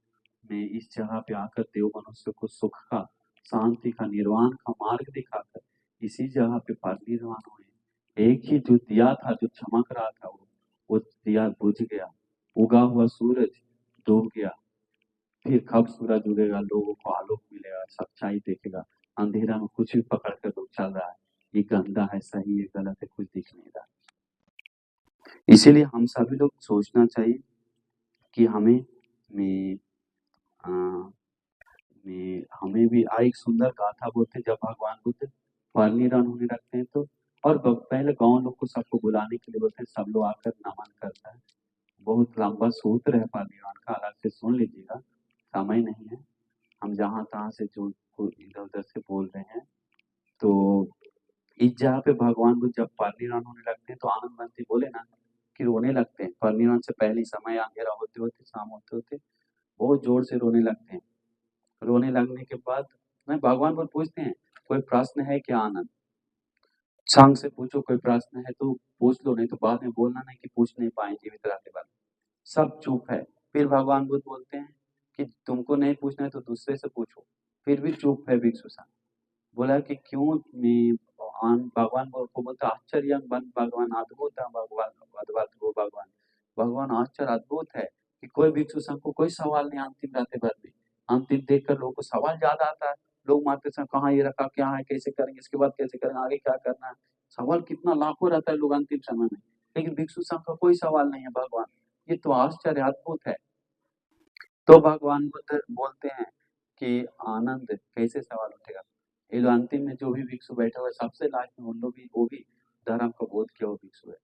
ने इस जगह पे आकर देव मनुष्य को सुख का, शांति का, निर्वाण का मार्ग दिखाकर इसी जगह पे परिनिर्वाण हुए। एक ही जो दिया था, जो चमक रहा था, वो दिया बुझ गया, उगा हुआ सूरज डूब गया, फिर कब सूरज उगेगा, लोगों को आलोक मिलेगा, सच्चाई देखेगा। अंधेरा में कुछ भी पकड़ कर लोग चल रहा है, ये गंदा है, सही है, गलत है, कुछ दिख नहीं रहा। इसीलिए हम सभी लोग सोचना चाहिए कि हमें हमें भी एक सुंदर गाथा बोलते हैं जब भगवान बुद्ध परिनिर्वाण होने लगते हैं तो, और पहले गांव लोग को सबको बुलाने के लिए बोलते हैं, सब लोग आकर नमन करता है। बहुत लंबा सूत्र है परिनिर्वाण का, अलग से सुन लीजिएगा, समय नहीं है, हम जहाँ तहाँ से जो इधर उधर से बोल रहे हैं। तो इस जगह पे भगवान बुद्ध जब परिनिर्वाण होने लगते हैं तो आनंद बंती बोले ना कि रोने लगते हैं। परिनिर्वाण से पहले समय अंधेरा होते होते, शाम होते होते बहुत जोर से रोने लगते हैं। रोने लगने के बाद मैं भगवान को पूछते हैं, कोई प्रश्न है क्या आनंद? संग से पूछो, कोई प्रश्न है तो पूछ लो, नहीं तो बाद में बोलना नहीं कि पूछ नहीं पाए जीवित रहते बाद। सब चुप है। फिर भगवान बुद्ध बोलते हैं कि तुमको नहीं पूछना है तो दूसरे से पूछो। फिर भी चुप है भिक्षु संग। बोला कि क्यों? भगवान को बोलता आश्चर्य बन भगवान, अद्भुत है भगवान, अद्भुत हो भगवान, भगवान आश्चर्य अद्भुत है कि कोई भिक्षु संघ को कोई सवाल नहीं अंतिम रहते भर में। अंतिम देखकर लोगों को सवाल ज्यादा आता है, लोग मारते समय कहाँ ये रखा, क्या है, कैसे करेंगे, इसके बाद कैसे करेंगे, आगे क्या करना है, सवाल कितना लाखों रहता है लोग अंतिम समय में। लेकिन भिक्षु संघ का कोई सवाल नहीं है भगवान, ये तो आश्चर्य अद्भुत है। तो भगवान बुद्ध बोलते हैं कि आनंद कैसे सवाल उठेगा। ये जो अंतिम में जो भी भिक्षु बैठे हुए सबसे लास्ट में उन लोग भी, वो भी धर्म को बोध किया हुआ भिक्षु है।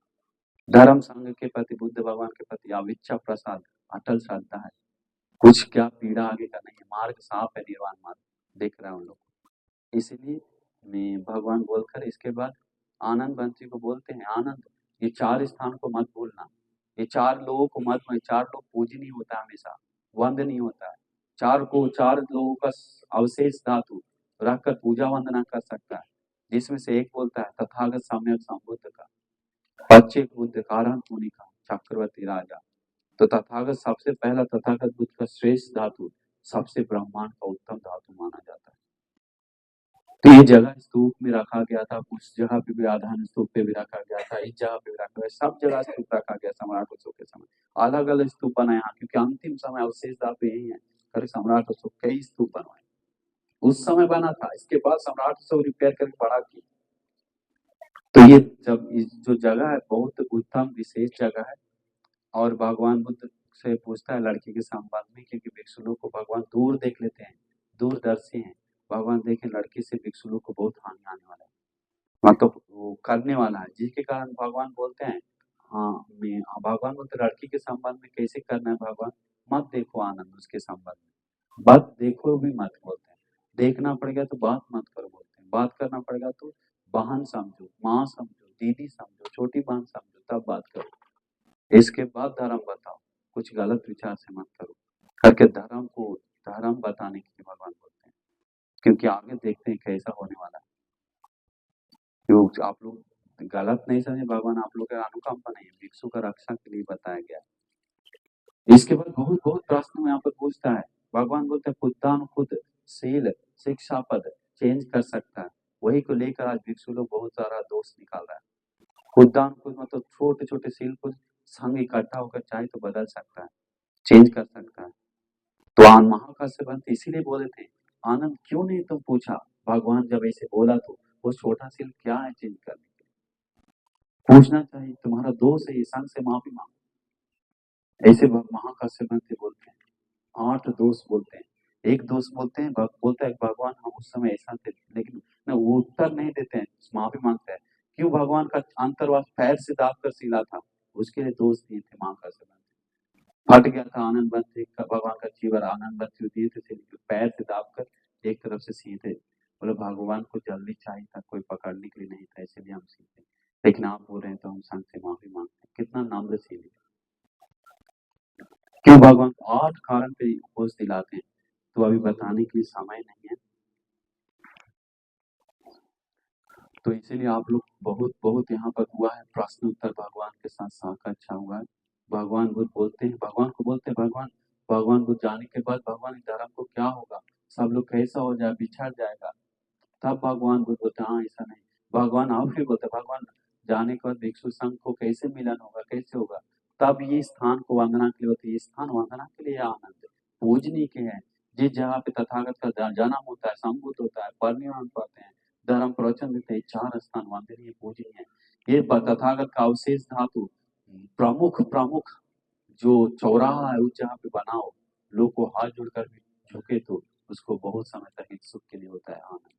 धर्म संघ के प्रति, बुद्ध भगवान के प्रति अविच्छा प्रसाद, अटल श्रद्धा है। कुछ क्या पीड़ा आगे का नहीं है, मार्ग साफ है, निर्वाण मार्ग देख रहा है उन लोग। इसीलिए मैं भगवान बोलकर इसके बाद आनंद बंसी को बोलते हैं, आनंद ये 4 स्थान को मत भूलना, ये 4 लोगों को मत, 4 लोग पूजनीय होता है, हमेशा वंदनीय होता है। 4 लोगों का अवशेष धातु रखकर पूजा वंदना कर सकता है, जिसमें से एक बोलता है तथागत सम्यक संबुद्ध का, पच्चीक बुद्ध कारण मुनि का, चक्रवर्ती राजा। तो तथागत सबसे पहला, तथागत बुद्ध का श्रेष्ठ धातु सबसे ब्रह्मांड का उत्तम धातु माना जाता है। तो ये जगह स्तूप में रखा गया था, उस जगह पे भी आधान स्तूप पे भी रखा गया था, इस जगह पे भी रखा गया, सब जगह स्तूप रखा गया सम्राट अशोक के समय। अलग अलग स्तूप बनाए यहाँ, क्योंकि अंतिम समय अवशेष धातु यही है, कर सम्राट अशोक कई स्तूप बनवाए, उस समय बना था, इसके बाद सम्राट अशोक रिपेयर करके बड़ा किया। तो ये जब जो जगह है बहुत उत्तम विशेष जगह है। और भगवान बुद्ध से पूछता है लड़की के संबंध में, क्योंकि भिक्षु लोग को भगवान दूर देख लेते हैं, दूरदर्शी हैं। भगवान देखे लड़की से भिक्षु लोग को बहुत हानि आने वाला है, मतलब वो करने वाला है, जिसके कारण भगवान बोलते हैं, हाँ मैं भगवान बोलते लड़की के संबंध में कैसे करना है भगवान, मत देखो आनंद उसके संबंध में, बात देखो भी मत बोलते हैं, देखना पड़ेगा तो बात मत करो बोलते हैं, बात करना पड़ेगा तो बहन समझो, माँ समझो, दीदी समझो, छोटी बहन समझो, तब बात करो, इसके बाद धर्म बताओ, कुछ गलत विचार से मत करो करके धर्म बताने के लिए भगवान बोलते हैं, क्योंकि आगे देखते हैं कैसा होने वाला है। क्यों आप लोग गलत नहीं समझे, भगवान आप लोग का अनुकंपा नहीं है, भिक्षु का रक्षा के लिए बताया गया। इसके बाद बहुत बहुत प्रश्न यहाँ पर पूछता है, भगवान बोलते हैं खुदान खुद शील शिक्षा पद चेंज कर सकता है, वही को लेकर आज भिक्षु लोग बहुत सारा दोष निकाल रहा है। खुदान खुद मतलब छोटे छोटे शील को संग इकट्ठा होकर चाहे तो बदल सकता है, चेंज कर सकता है। तो महाकाश्यप बनते इसीलिए बोले थे, आनंद क्यों नहीं तुम पूछा, भगवान जब ऐसे बोला तो वो छोटा शील क्या है चेंज करने के लिए, पूछना चाहिए, तुम्हारा दोष है, ये संग से माफी मांगो। ऐसे महाकाश्यप बनते बोलते हैं, 8 दोष बोलते हैं, एक दोस्त बोलता है भगवान हम उस समय ऐसा थे, लेकिन ना वो उत्तर नहीं देते हैं, माफी मांगते हैं। क्यों? भगवान का अंतर्वास पैर से दाब कर सिला था, उसके लिए दोस्त नहीं थे, माँ का सलन फट गया था, आनंद बन थे, भगवान का जीवर आनंद बन दिए थे, पैर से दाब कर एक तरफ से सीधे बोले भगवान को जल्दी चाहिए था, कोई पकड़ने के लिए नहीं था, इसलिए हम सीधे। लेकिन आप बोल रहे हैं तो हम संत से माफी मांगते हैं, कितना नम्रशील है। क्यों? भगवान 8 कारण पे होश दिलाते हैं, तो अभी बताने के लिए समय नहीं है। तो इसीलिए आप लोग बहुत बहुत यहाँ पर हुआ है प्रश्न उत्तर भगवान के साथ साका अच्छा हुआ है। भगवान बुद्ध बोलते हैं, भगवान को बोलते हैं, भगवान बुद्ध जाने के बाद भगवान के धर्म को क्या होगा, सब लोग कैसा हो जाए, बिछड़ जाएगा। तब भगवान बुद्ध बोलते हैं, हाँ ऐसा नहीं। भगवान और फिर बोलते हैं, भगवान जाने के बाद भिक्षु संघ को कैसे मिलन होगा, कैसे होगा। तब ये स्थान को वंदना के लिए होती है, ये स्थान वंदना के लिए आनंद पूजनी के हैं। जिस जगह पे तथागत का जन्म होता है, संबुद्ध होता है, परिनिर्वाण पाते हैं, धर्म प्रवचन देते हैं, 4 स्थान वंदनीय पूजनीय है। ये तथागत का अवशेष धातु प्रमुख प्रमुख जो चौराहा है उस जगह पे बनाओ, लोग को हाथ जोड़कर भी झुके तो उसको बहुत समय तक हित सुख के लिए होता है आनंद।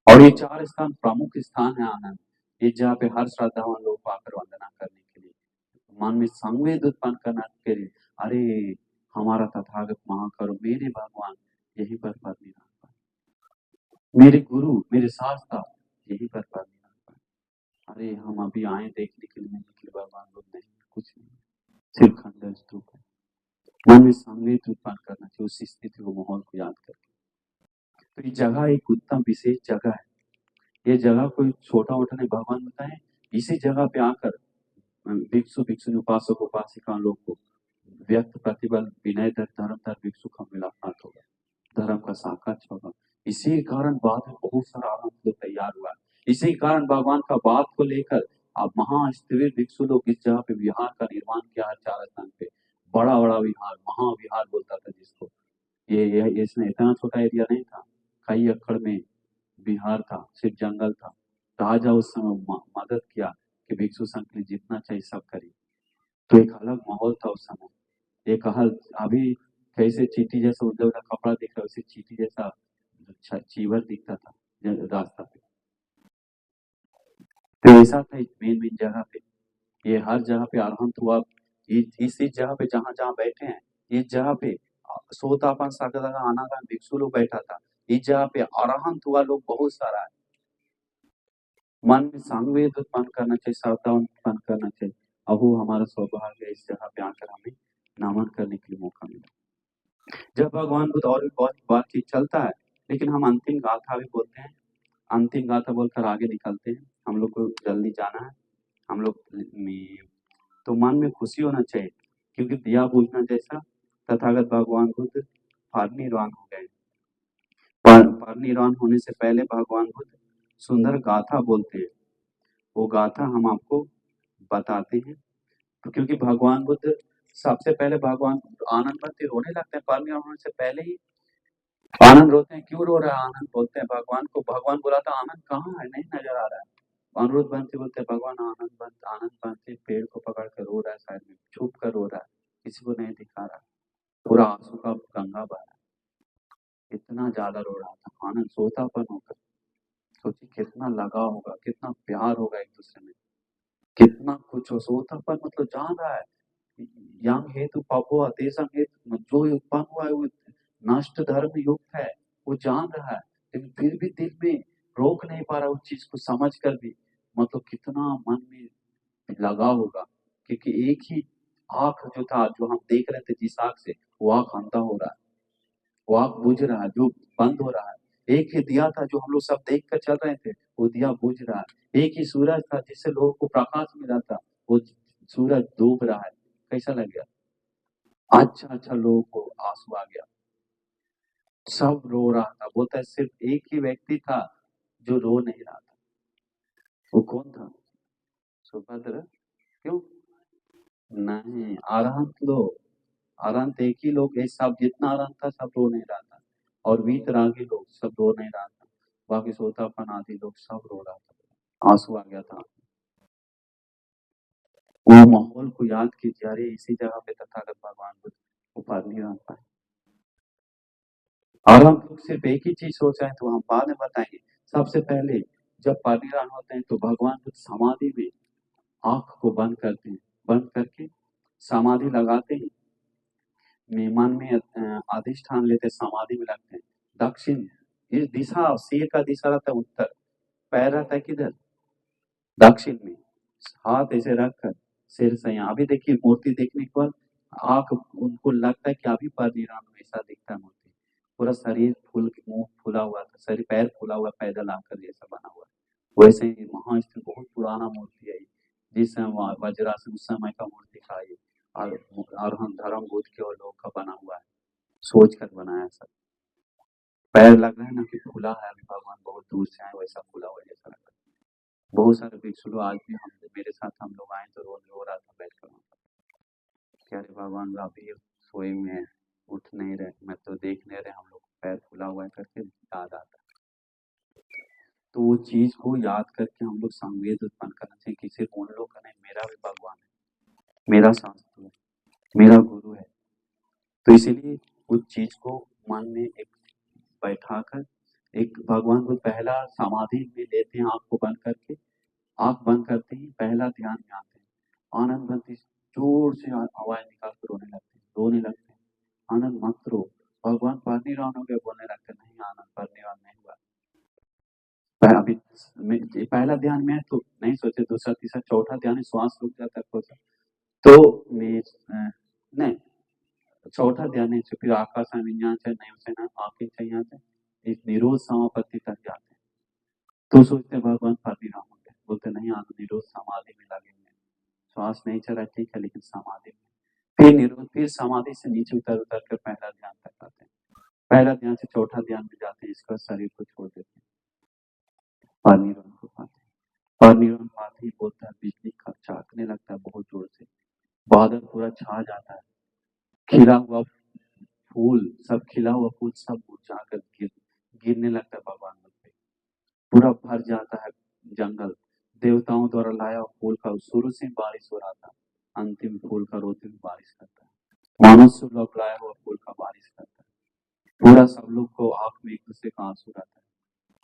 और ये 4 स्थान प्रमुख स्थान है आनंद, ये जहाँ पे हर श्रद्धावान लोग को आकर वंदना करने के लिए, मन में संवेद उत्पन्न करना के लिए, अरे हमारा तथागत महाकरो मेरे भगवान यही पर परिनिर्वाण पाए, मेरे गुरु मेरे शास्त्र यही पर परिनिर्वाण पाए। अरे हम अभी आए देखने के लिए, नहीं कि भगवान लोग नहीं, कुछ नहीं, सिर्फ खंडर स्तूप है। मन में संवेद उत्पन्न करना चाहिए उस स्थिति को, माहौल को याद करके। तो ये जगह एक उत्तम विशेष जगह है। ये जगह कोई छोटा मोटा नहीं, भगवान बताए इसी जगह पे आकर भिक्षु भिक्षुनी उपासक उपासिका लोग को व्यक्त प्रतिबल विनय धर्म धर भिक्षु का मुलाकात होगा, धर्म का साक्षात होगा। इसी कारण बाद में बहुत सारा आनंद तो तैयार हुआ। इसी कारण भगवान का बात को लेकर अब महास्थिर भिक्षु लोग इस जगह पे विहार का निर्माण किया है, 4 स्थान पे बड़ा बड़ा विहार, महाविहार बोलता था जिसको। ये इसमें इतना छोटा एरिया नहीं था, कई एकड़ में बिहार था, सिर्फ जंगल था। राजा उस समय मदद किया कि भिक्षु संघ के लिए जितना चाहिए सब करिए। तो एक अलग माहौल था उस समय। एक हल अभी कैसे चींटी जैसा उजला उजला कपड़ा दिख रहा है, उसे चींटी जैसा चीवर दिखता था रास्ता पे। तो ऐसा था मेन मेन जगह पे, ये हर जगह पे अरहंत हुआ। इसी जगह पे जहाँ जहाँ बैठे हैं, इस जगह पे सोतापन सागरदागा अनागान भिक्षु लोग बैठा था, इस जगह पे अरहंत हुआ लोग बहुत सारा है। मन में संवेद उत्पन्न करना चाहिए, श्रद्धा उत्पन्न करना चाहिए। अब वो हमारा सौभाग्य है इस जगह पे आकर हमें नमन करने के लिए मौका मिला। जब भगवान बुद्ध और भी बहुत बातचीत चलता है, लेकिन हम अंतिम गाथा भी बोलते हैं, अंतिम गाथा बोलकर आगे निकलते हैं, हम लोग को जल्दी जाना है। हम लोग तो मन में खुशी होना चाहिए, क्योंकि दिया बुझना जैसा तथागत भगवान बुद्ध परिनिर्वाण हो गए। परिनिर्वाण होने से पहले भगवान बुद्ध सुंदर गाथा बोलते हैं, वो गाथा हम आपको बताते हैं। तो क्योंकि भगवान बुद्ध सबसे पहले भगवान आनंद बनते रोने लगते हैं, परिनिर्वाण होने से पहले ही आनंद रोते हैं। क्यों रो रहा है? आनंद बोलते हैं भगवान को, भगवान बोला था आनंद कहाँ है, नहीं नजर आ रहा है। अनुरुद्ध बनते बोलते हैं भगवान आनंद बनते पेड़ को पकड़ कर रो रहा है, साइड में छुप कर रो रहा है, किसी को नहीं दिखा रहा, पूरा आंसू का गंगा बह रहा है, इतना ज्यादा रो रहा था आनंद सोतापन होकर। सोचिए कितना लगाव होगा, कितना प्यार होगा एक दूसरे में, कितना कुछ हो। सोतापन मतलब जान रहा है यंग हेतु पापो तेसम हेतु, जो उत्पन्न हुआ है वो नष्ट धर्म युक्त है, वो जान रहा है, लेकिन फिर भी दिल में रोक नहीं पा रहा उस चीज को समझ कर भी। मतलब कितना मन में लगा होगा, क्योंकि एक ही आंख जो था, जो हम देख रहे थे जिस आंख से, वो आंख अंधा हो रहा है, वो आंख बुझ रहा है, जो बंद हो रहा है। एक ही दिया था जो हम लोग सब देख कर चल रहे थे, वो दिया बुझ रहा है। एक ही सूरज था जिससे लोगों को प्रकाश मिला था, वो सूरज डूब रहा है। कैसा लग गया? अच्छा अच्छा लोगों को आंसू आ गया, सब रो रहा था। बोलता है सिर्फ एक ही व्यक्ति था जो रो नहीं रहा था, वो कौन था? सुभद्रा। क्यों? नहीं, अरहंत लोग, अरहंत एक ही लोग, ये सब जितना अरहंत था सब रो नहीं रहा था, और वीतरागी लोग सब रो नहीं रहा था, बाकी सोतापन आदि लोग सब रो रहा था, आंसू आ गया था। वो माहौल को याद कीजिए, अरे इसी जगह पे तथागत भगवान बुद्ध उपाधि पाए। और हम लोग सिर्फ एक ही चीज सोच रहे हैं, तो हम बाद में बताएंगे। सबसे पहले जब परिनिर्वाण होते हैं तो भगवान बुद्ध समाधि में आंख को बंद करते हैं, बंद करके समाधि लगाते हैं, में मन में अधिष्ठान लेते, समाधि में लगते हैं। दक्षिण इस दिशा, सिर का दिशा रहता है उत्तर, पैर रहता है किधर, दक्षिण में, हाथ ऐसे रखकर सिर से यहाँ। अभी देखिए मूर्ति देखने के बाद आंख, उनको लगता है कि अभी परिनिर्वाण हुआ, ऐसा दिखता है मूर्ति। पूरा शरीर फूल, मुंह फूला हुआ था, शरीर पैर फूला हुआ, पैदल आकर जैसा बना हुआ है। वैसे ही महास्थिर बहुत पुराना मूर्ति है ये, जिस समय वज्रासन उस समय का मूर्ति था ये। और हम धर्म बुद्ध के और लोग का बना हुआ है, सोच कर बनाया सब। पैर लग रहा है ना कि फूला है, अभी भगवान बहुत दूर से आए वैसा फूला हुआ जैसा लग रहा है। बहुत सारे भिक्षु लोग आज भी हम मेरे साथ हम लोग आए तो रोज रो रहा था बैठ कर वहाँ पर, कि अरे भगवान अभी सोए हुए हैं, उठ नहीं रहे, मैं तो देख नहीं रहे, हम लोग पैर फूला हुआ है करके याद आता है। तो वो चीज को याद करके हम लोग संवेद उत्पन्न करना चाहिए कि सिर्फ उन लोग का नहीं, मेरा भी भगवान है, मेरा शास्त्र है, मेरा गुरु है। तो इसीलिए उस चीज को मन में एक बैठाकर, एक भगवान को पहला समाधि में लेते हैं, आंख को बंद करके, आंख बंद करते ही पहला ध्यान में आते हैं, आनंद बनती, जोर से आवाज निकाल कर रोने लगते हैं, रोने लगते हैं, आनंद मत रो, भगवान परिनिर्वाण हो गया बोलने लगते हैं, नहीं आनंद परिनिर्वाण नहीं हुआ। अभी पहला ध्यान में है तो नहीं सोचे, दूसरा तीसरा चौथा ध्यान है, श्वास रुक जाता है खोसा, तो मैं नहीं, चौथा ध्यान है, फिर आकाश में विज्ञान से नहीं उसे ना आंखें चाहिए से इस निरोध समापत्ति तक जाते हैं। तो सोचते हैं भगवान परिनिर्वाण हो गए, बोलते नहीं आनंद निरोध समाधि में लगे हुए हैं, श्वास नहीं चला ठीक है लेकिन समाधि में, फिर निरोध, फिर समाधि से नीचे उतर उतर कर पहला ध्यान तक आते हैं, पहला ध्यान से चौथा ध्यान में जाते हैं, इसका शरीर को छोड़ देते हैं, परिनिर्वाण को पाते हैं। परिनिर्वाण पाते ही बोलता है बिजली चमकने लगता है बहुत जोर से, बादल पूरा छा जाता है, खिला हुआ फूल, सब खिला हुआ फूल सब मुरझाकर गिरने लगता है भगवान पे, पूरा भर जाता है जंगल, देवताओं द्वारा लाया फूल का शुरू से बारिश हो रहा था, अंतिम फूल का रोते हुए बारिश करता है, मनुष्य लोग लाया हुआ फूल का बारिश करता है, पूरा सब लोग को आंख में एक दूसरे का आंसू रहता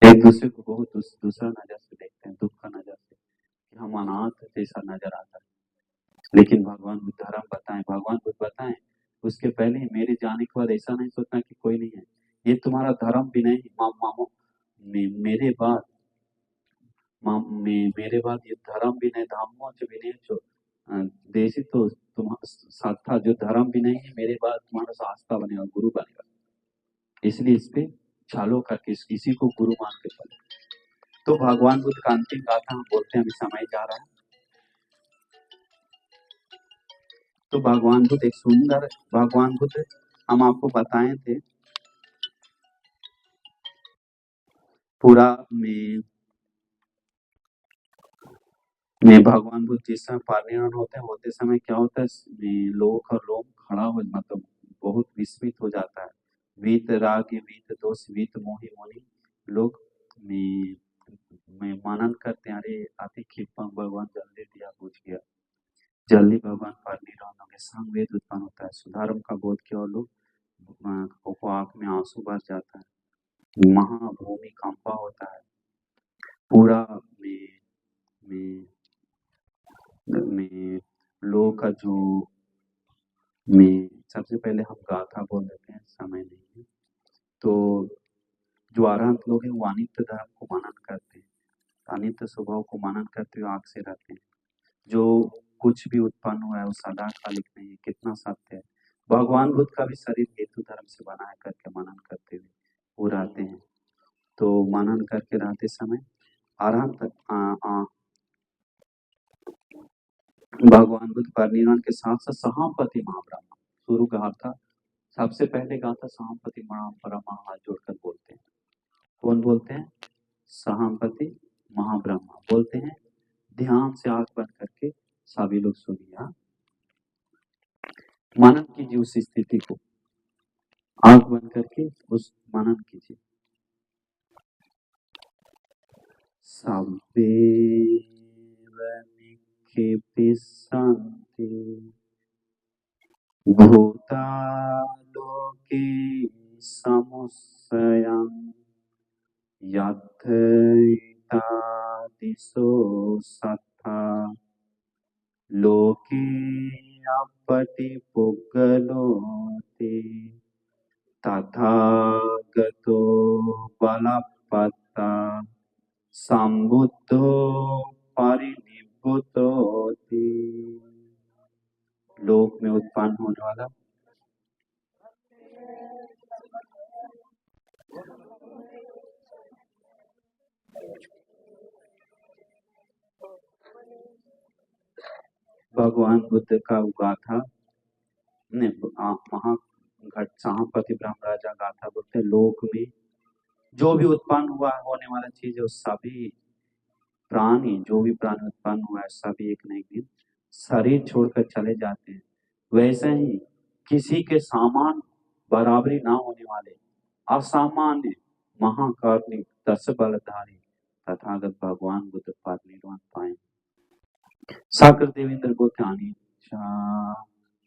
है, एक दूसरे को बहुत दूसरा नजर से देखते हैं, दुख का नजर से, कि हम अनाथ जैसा नजर आता है। लेकिन भगवान बुद्ध धर्म बताएं, भगवान बुद्ध बताएं, उसके पहले ही मेरे जाने के बाद ऐसा नहीं सोचना कि कोई नहीं है, ये तुम्हारा धर्म भी नहीं, मेरे बाद मेरे बाद ये धर्म भी नहीं, धम्मो च विनय चो देशी, तो तुम था जो धर्म भी नहीं है, मेरे बाद तुम्हारा शास्त्र बनेगा, गुरु बनेगा, इसलिए इस पे चालो करके इसी को गुरु मान के चलो। तो भगवान बुद्ध का अंतिम गाथा हम बोलते हैं, अभी समय जा रहा है। तो भगवान बुद्ध एक सुंदर, भगवान बुद्ध हम आपको बताए थे पूरा में भगवान बुद्ध जिस समय परिनिर्वाण होते समय क्या होता है, लोग का लोग खड़ा हो, मतलब बहुत विस्मित हो जाता है, वीत राग वीत दोष वीत मोहि मुनि लोग में मनन करते हैं, अरे अति क्षिप्त भगवान जल्दी दिया पूछ गया, जल्दी भगवान परिनिर्वाण हो गए, संवेद उत्पन्न होता है, सुधारम का बोध किया और लोग को आंख में आंसू भर जाता है, महाभूमि कंपा होता है, पूरा में लोगों का जो में सबसे पहले हम गाथा बोल देते हैं, समय नहीं है, तो जो अरहंत लोग हैं वो अनित्य धर्म को मनन करते हैं, अनित्य स्वभाव को मनन करते हुए आग से रहते हैं, जो कुछ भी उत्पन्न हुआ है वो सदाकालिक नहीं है, कितना सत्य है। भगवान बुद्ध का भी शरीर हेतु धर्म से बनाया करके मनन करते हुए वो रहते हैं, तो मनन करके रहते समय अरहंत भगवान बुद्ध परिनिर्वाण के साथ साथ सहापति महाब्रह्म शुरू कहा था, सबसे पहले कहा था सहापति महाब्रह्म, हाथ जोड़कर बोलते हैं, कौन बोलते हैं, सहापति महाब्रह्म बोलते हैं, ध्यान से आंख बंद करके सभी लोग सुनिए, मनन कीजिए उस स्थिति को, आंख बंद करके उस मनन कीजिए। सब्बे निक्षिपिसन्ति भूतालोके समुस्सयं यथ इतादिसो सत्था लोके अपटिपुग्गलोति तथागतो बलपत्ता संबुद्धो परिनिब्बुतोति। लोक में उत्पन्न होने वाला भगवान बुद्ध का गाथा महापति ब्रह्म राजा गाथा बोलते लोक में जो भी उत्पन्न हुआ होने वाला चीज है सभी प्राणी जो भी प्राणी उत्पन्न हुआ है सभी एक न एक दिन शरीर छोड़कर चले जाते हैं। वैसे ही किसी के सामान बराबरी ना होने वाले असामान्य महाकारुणिक 10 बलधारी तथागत भगवान बुद्ध परिनिर्वाण पाए। साकर देवेंद्र गोत्यानी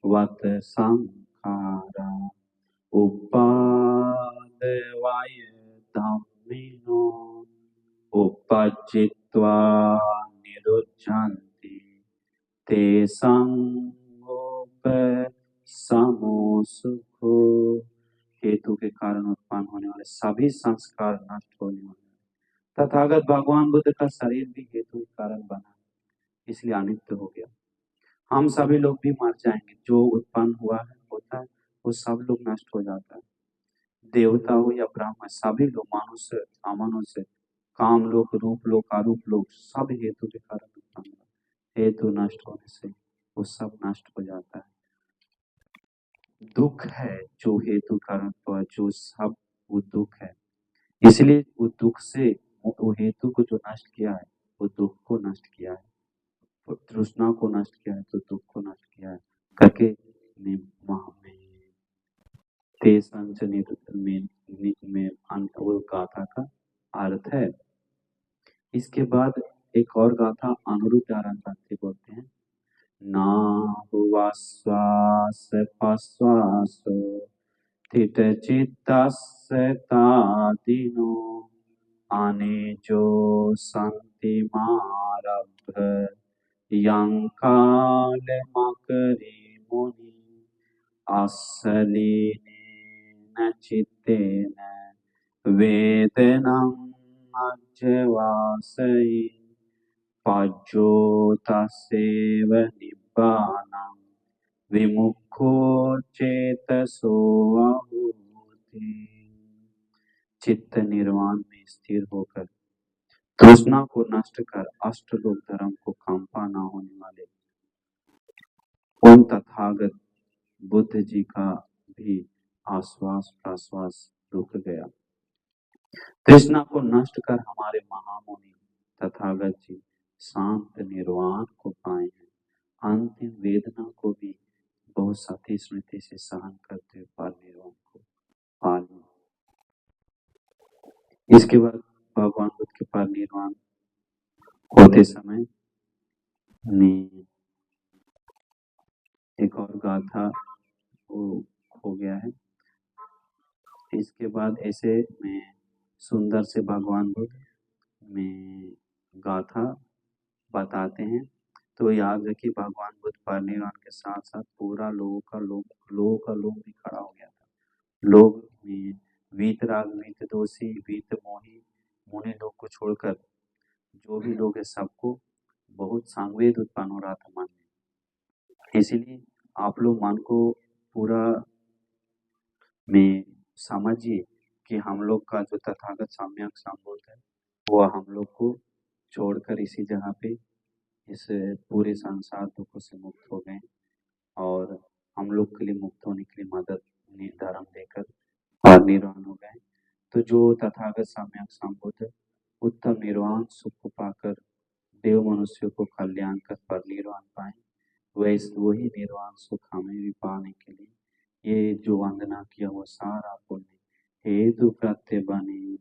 वत संखारा उपादवाय धम्मिनो उपजित्वा निरुद्धन्ति ते संगोप समोसुखो। हेतु के कारण उत्पन्न होने वाले सभी संस्कार नष्ट होने वाले। तथागत भगवान बुद्ध का शरीर भी हेतु के कारण बना इसलिए अनित्य हो गया। हम सभी लोग भी मर जाएंगे। जो उत्पन्न हुआ है होता है वो सब लोग नष्ट हो जाता है। देवता हो या ब्राह्मण सभी लोग मनुष्य अमनुष्य काम लोग रूप लोग अरूप लोग सब हेतु के कारण उत्पन्न हुआ। हेतु नष्ट होने से वो सब नष्ट हो जाता है। दुख है जो हेतु कारण हुआ जो सब वो दुख है। इसलिए वो दुख से वो हेतु को जो नष्ट किया है वो दुख को नष्ट किया है। तृष्णा को नष्ट किया है तो दुख को नष्ट किया है करके में वो गाथा का अर्थ है। इसके बाद एक और गाथा अनुरुद्ध आरंभते बोलते हैं ना हुआ श्वास प्रश्वासो स्थित चित्तस्य तादिनो अनेजो संति मारभ्य यं कालमकरे मुनि आसलीनेन चित्तेन वेदनम् अध्यवासयि पज्योतसेव निब्बानं विमुखो चेतसो अभूति। चित्त निर्वाण में स्थिर होकर तृष्णा को नष्ट कर अष्टलोक धर्म को कंपा न होने वाले उन तथागत बुद्ध जी का भी आश्वास प्रश्वास रुक गया। तृष्णा को नष्ट कर हमारे महामुनि तथागत जी शांत निर्वाण को पाए हैं। अंतिम वेदना को भी बहुत सती स्मृति से सहन करते हुए परिनिर्वाण को पा लिया। इसके बाद भगवान बुद्ध के परिनिर्वाण होते समय में एक और गाथा वो हो गया है। इसके बाद ऐसे में सुंदर से भगवान बुद्ध में गाथा बताते हैं। तो याद रखिए भगवान बुद्ध परिनिर्वाण के साथ साथ पूरा लोगों का लोग भी खड़ा हो गया था। लोग में वीतराग वीत दोषी वीत मोही मुनि लोग को छोड़कर जो भी लोग है सबको बहुत संवेद उत्पन्न हो रहा था मन में। इसीलिए आप लोग मन को पूरा में समझिए कि हम लोग का जो तथागत सम्यक संबोध है वो हम लोग को छोड़कर इसी जगह पे इस पूरे संसार दुखों से मुक्त हो गए और हम लोग के लिए मुक्त होने के लिए मदद धर्म देकर परिनिर्वाण हो गए। तो जो तथागत सम्यक संबोध उत्तम निर्वाण सुख को पाकर देव मनुष्यों को कल्याण कर परिनिर्वाण पाए वैसे वही निर्वाण सुख हमें भी पाने के लिए ये जो वंदना किया वो सारा पुण्य हेतु प्रत्यय बने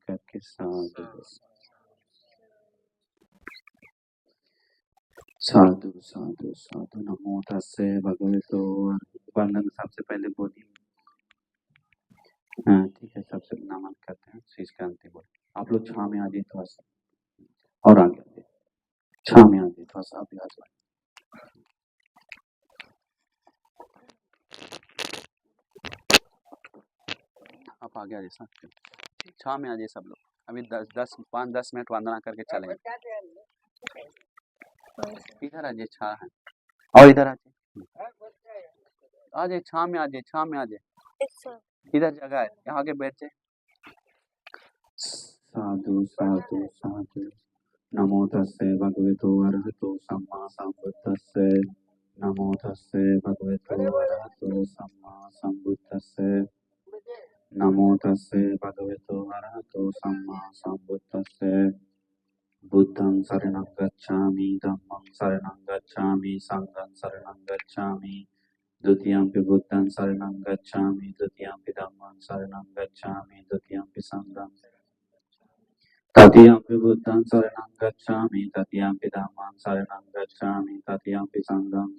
करके साधु साधु साधु साधु नमो तस्से भगवतो। वंदन सबसे पहले बोलिए हाँ ठीक है, सबसे नमन करते हैं, शीश क्रांति बोल। आप लोग छाव में आ जाइए थोड़ा सा, और आगे आ जाइए, छाव में आ जाइए थोड़ा सा, आप भी आ जाइए। आप आगे आ जाइए सब, छाव में आ जाइए सब लोग। अभी 5-10 मिनट वंदना करके चलेंगे। इधर आ जाइए, छा है, और इधर आ जाइए, छाव में आ जाइए, छाव में आ जाइए, इधर जगह है, यहाँ आके बैठ जाइए। साधु साधु साधु। नमो तस्से भगवतो अरहतो सम्मा सम्बुद्धस्से। नमो तस्से भगवतो अरहतो सम्मा सम्बुद्धस्से। नमो तस्से भगवतो अरहतो सम्मा सम्बुद्धस्से। बुद्धं शरणं गच्छामि, धम्मं शरणं गच्छामि, संघं शरणं गच्छामि, द्वितीयंपि बुद्धं शरणं गच्छामि, द्वितीयंपि धम्मं शरणं गच्छामि, द्वितीयंपि संघं, तृतीयंपि बुद्धं शरणं गच्छामि, तृतीयंपि धम्मं शरणं गच्छामि, तृतीयंपि संघं।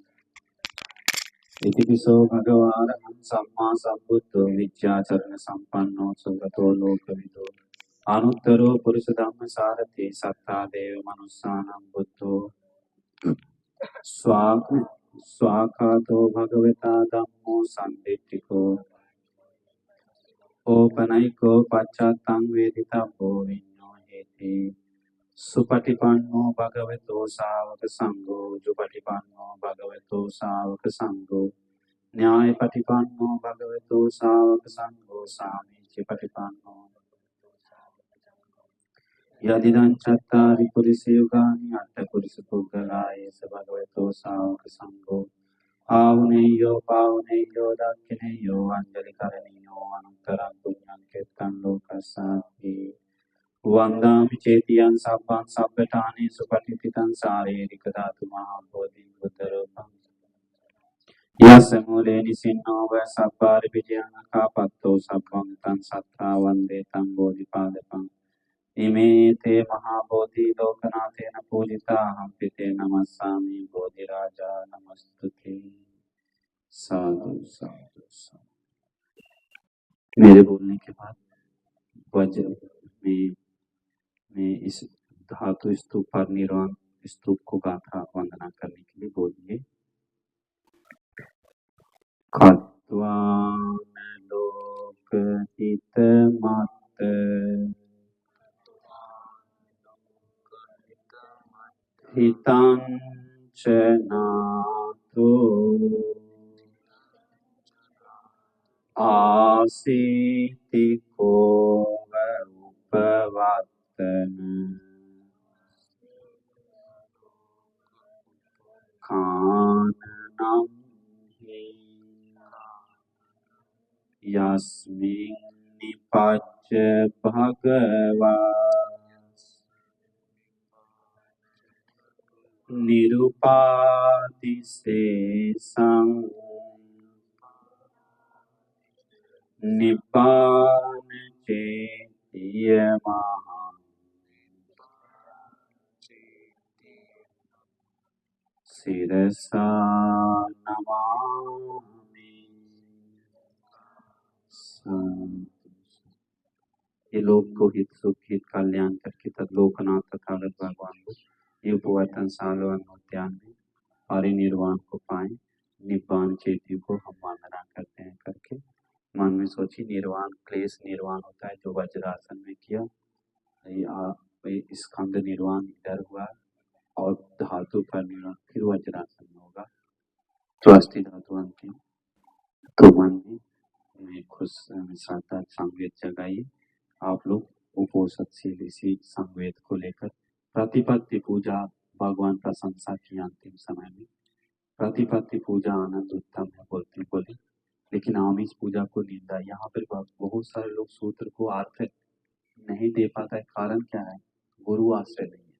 इतिपिसो भगवान् सम्मा सम्बुद्धो विद्याचरण संपन्नो सुगतो लोकविदो। अनुत्तरो पुरुषधम्म सारथि सत्ता देव मनुष्याणां बुद्धो। स्वाखातो भगवता धम्मो संदिट्ठिको। ओपनैको पश्चात्तं वेदितव्यो विज्ञायते। सुपटिपन्नो भगवतो सावक संघो, जुपटिपन्नो भगवतो सावक संघो, न्यायपटिपन्नो भगवतो सावक संघो, सामीच्यपटिपन्नो। यदिदं चत्वारि पुरुषयुगानि अष्टपुरुषपुद्गलाय स भगवतो सावक संघो। आहुनेयो पाहुनेयो दक्षिणेयो अंजलिकरणीयो अनन्तरं पुण्यं कीर्तन लोकस्यापि। वन्दामि चेतियं सब्बं सब्बटानि सुपठितं शारीरिकधातुमहाबोधिं बुद्धरूपम्। यस्य मूले निसिन्नो वै सब्बारिविजयनकापत्तो सब्बं तं सत्ता वन्दे तं बोधिपादपम्। इमे ते महाबोधि लोकनाथेन पूजिताहं पिते नमस्सामि बोधिराजा नमस्तुते। साधु साधु साधु। मेरे बोलने के बाद वज्र में इस धातु स्तूप पर निर्वाण स्तूप को गाथा वंदना करने के लिए बोलिए। खत्वान लोकहित मत हितं च नातो आसीति को उपवर्तन। काननं हि यस्मिन् निपज्य भगवत् निरुपाधिशेषं निब्बान चेत्यमहं शिरसा नमामि। ये लोक को हित सुख हित कल्याण करके तत्लोकनाथ तथागत भगवान को ये उपवर्तन सालों अनुद्यान में परिनिर्वाण को पाए निब्बान चेती को हम वंदना करते हैं करके मन में सोची निर्वाण क्लेश निर्वाण होता है जो वज्रासन में किया, स्कंद निर्वाण इधर हुआ और धातु पर निर्वाण फिर वज्रासन में होगा तो अस्थि धातु अंतिम। तो मन में खुश श्रद्धा संवेद जगाइए। आप लोग उपोषणशील इसी संवेद को लेकर प्रतिपत्ति पूजा भगवान प्रशंसा की अंतिम समय में प्रतिपत्ति पूजा आनंद उत्तम है बोलते बोले, लेकिन आमिष पूजा को निंदा। यहाँ पर बहुत सारे लोग सूत्र को अर्थ नहीं दे पाता है, कारण क्या है? गुरु आश्रय नहीं है।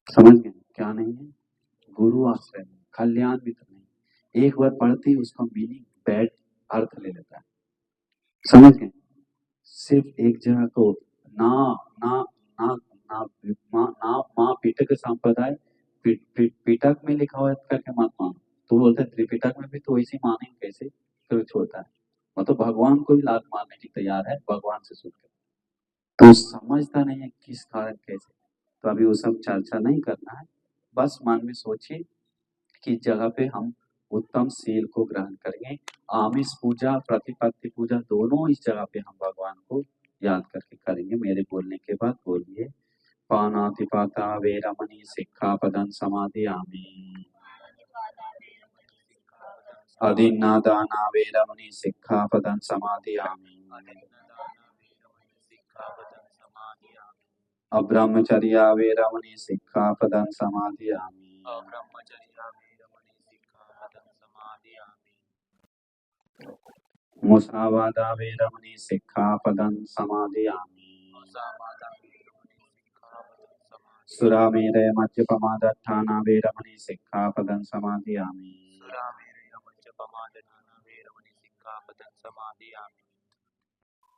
समझ गए क्या नहीं है? गुरु आश्रय नहीं, कल्याण मित्र नहीं। एक बार पढ़ते ही उसका मीनिंग बैड अर्थ ले लेता है। समझ गए? सिर्फ एक जगह को ना ना ना ना माँ पीटक संप्रदाय पीटक में लिखा हुआ करके मत मानो, तो बोलते त्रिपिटक में भी तो वैसे मानेंगे कैसे, फिर छोड़ता है। मतलब भगवान को भी लात मारने की तैयार है भगवान से सुन के। तो समझता नहीं है किस कारण कैसे। तो अभी वो सब चर्चा नहीं करना है, बस मन में सोचिए कि जगह पे हम उत्तम शील को ग्रहण करेंगे। आमिष पूजा, प्रतिपत्ति पूजा दोनों इस जगह पे हम भगवान को याद करके करेंगे। मेरे बोलने के बाद बोलिए। पानातिपाता वेरमणि सिक्खापदं समादियामि। अधिन्नादाना वेरमणि सिक्खापदं समादियामि। अब्रह्मचर्या वेरमणि सिक्खापदं समादियामि। मुसावादा वेरमणि सिक्खापदं समादियामि। सुरामेरय मद्यपमादत्थाना वेरमणि सिक्खापदं समादियामि।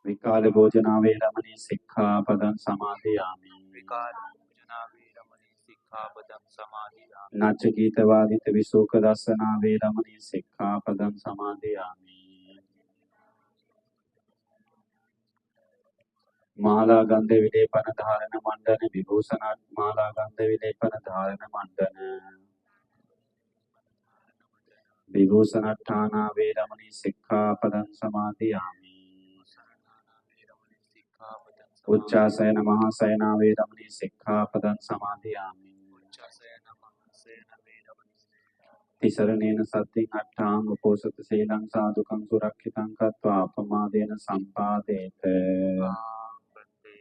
विकाल भोजना वेरमणि सिक्खापदं समादियामि। नचकेतवादित विशोक दर्शना वेरमणि सिक्खापदं समादियामि। माला गंध विलेपन धारण मंडन विभूषण माला गंध विलेपन धारण मंडन विभूषणाठाना वेरमणि सिक्खापदं समादियामि। उच्चासयन महाशयना वेरमणि सिक्खापदं समादियामि। तिसरणेन सद्धिं अट्टां उपोषितशीलं साधुकं सुरक्षितं कृत्वा अपमादेन सम्पादेत।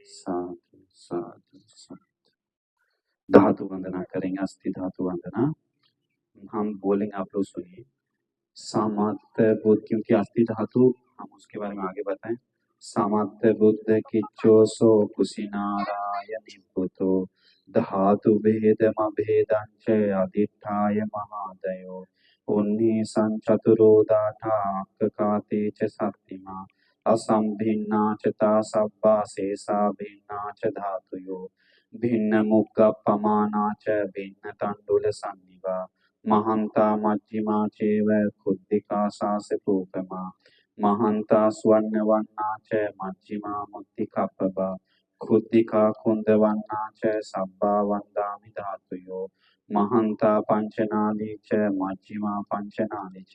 साधु साधु साधु। धातु वंदना करेंगे, अस्थि धातु वंदना। हम बोलेंगे, आप लोग सुनिए। सामत बुद्ध, क्योंकि अस्थि धातु हम उसके बारे में आगे बताएं। सामत बुद्ध किच्चो सो कुशिनारायण भूतो धातु भेदमभेदञ्च अधिष्ठाय महादयो उन्नीसं चतुरोदाठाककाते च सत्तिमा असंभिन्ना च ता सब्बा शेषा भिन्ना च धातुयो भिन्नमुखपमाना च भिन्नतण्डुलसन्निभा महंता मध्यमा चैव खुद्दिका सासपूपमा महंता स्वर्णवर्णा च मध्यमा मुक्तिकाप्रभा खुद्दिका कुंदवर्णा च सब्बा वन्दामि धातुयो महंता पंचनाली च मध्यमा पंचनाली च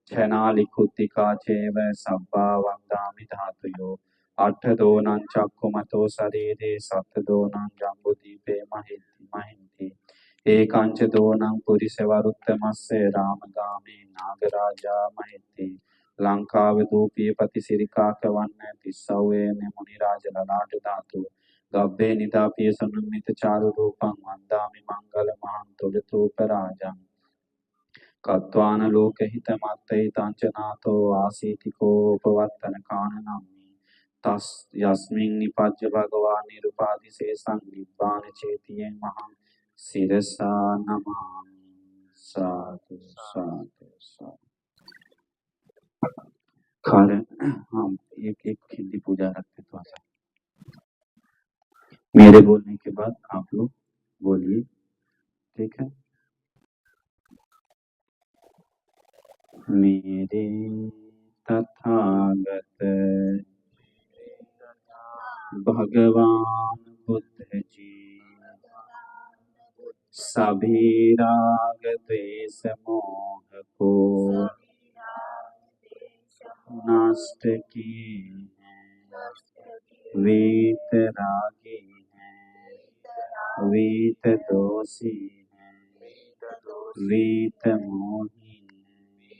छनाली खुद्दिका चैव सब्बा वन्दामि धातुयो अष्टदोनं चक्कुमतो शरीरे सप्तदोनं जम्बुद्वीपे महिन्ति एकांच दोनं पुरिसवरुत्तमस्य रामगामे नागराजा महिति लंकावधूपे पतिसिरिकाकवन्न तिस्सौवेन मुनिराज ललाट धातु गव्ये निदाप्य सुनिमित चारु रूपं वन्दामि मंगलमहं तुलितोपराजम् कत्वान लोकहितमत्तैतांचनातो आसीतिकोपवर्तनकाननम् तस् यस्मिन् निपज्य भगवान् निरुपाधिशेषं निब्बाण चेति महं शिरसा नमामि। साधु साधु साधु। कारण हम एक एक हिंदी पूजा रखते तो अच्छा। मेरे बोलने के बाद आप लोग बोलिए, ठीक है। मेरे तथागत भगवान बुद्ध जी सभी राग द्वेष मोह को नष्ट किए हैं। वीतरागी हैं, वीत दोषी हैं, वीत मोही हैं,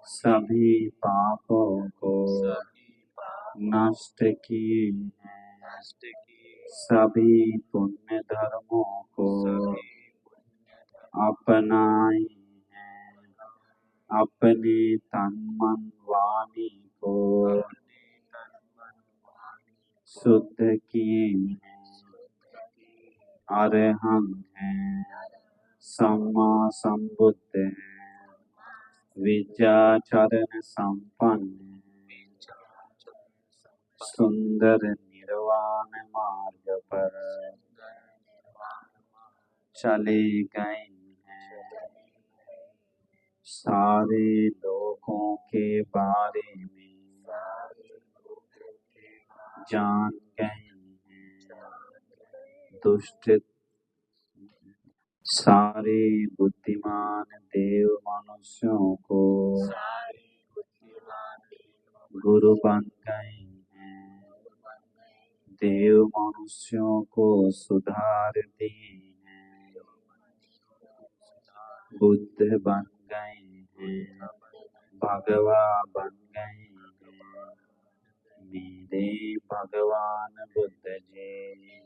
सभी पापों को नष्ट किए हैं। सभी पुण्य धर्मों को अपनाए हैं। अपने तन मन वाणी को शुद्ध किए हैं। अरहंत हैं, सम्मा संबुद्ध हैं, विद्याचरण संपन्न हैं, सुंदर निर्वाण मार्ग पर चले गए हैं। सारे लोगों के बारे में जान गए हैं दुष्ट सारे बुद्धिमान देव मनुष्यों को गुरु बन गए हैं। देव मनुष्यों को सुधार दिए हैं, बुद्ध बन गए हैं, भगवान बन गए हैं। मेरे भगवान बुद्ध जी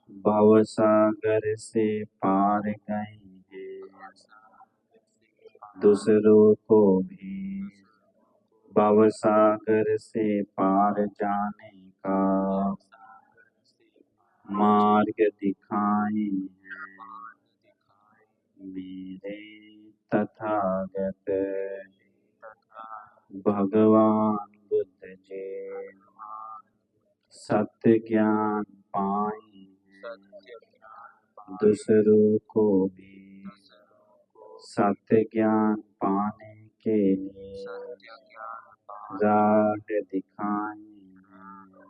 भवसागर से पार गए हैं, दूसरों को भी भवसागर से पार जाने का मार्ग दिखाए हैं। मेरे तथागत भगवान बुद्ध जी सत्य ज्ञान पाए हैं, दूसरों को भी सत्य ज्ञान पाने के लिए राह दिखाए हैं।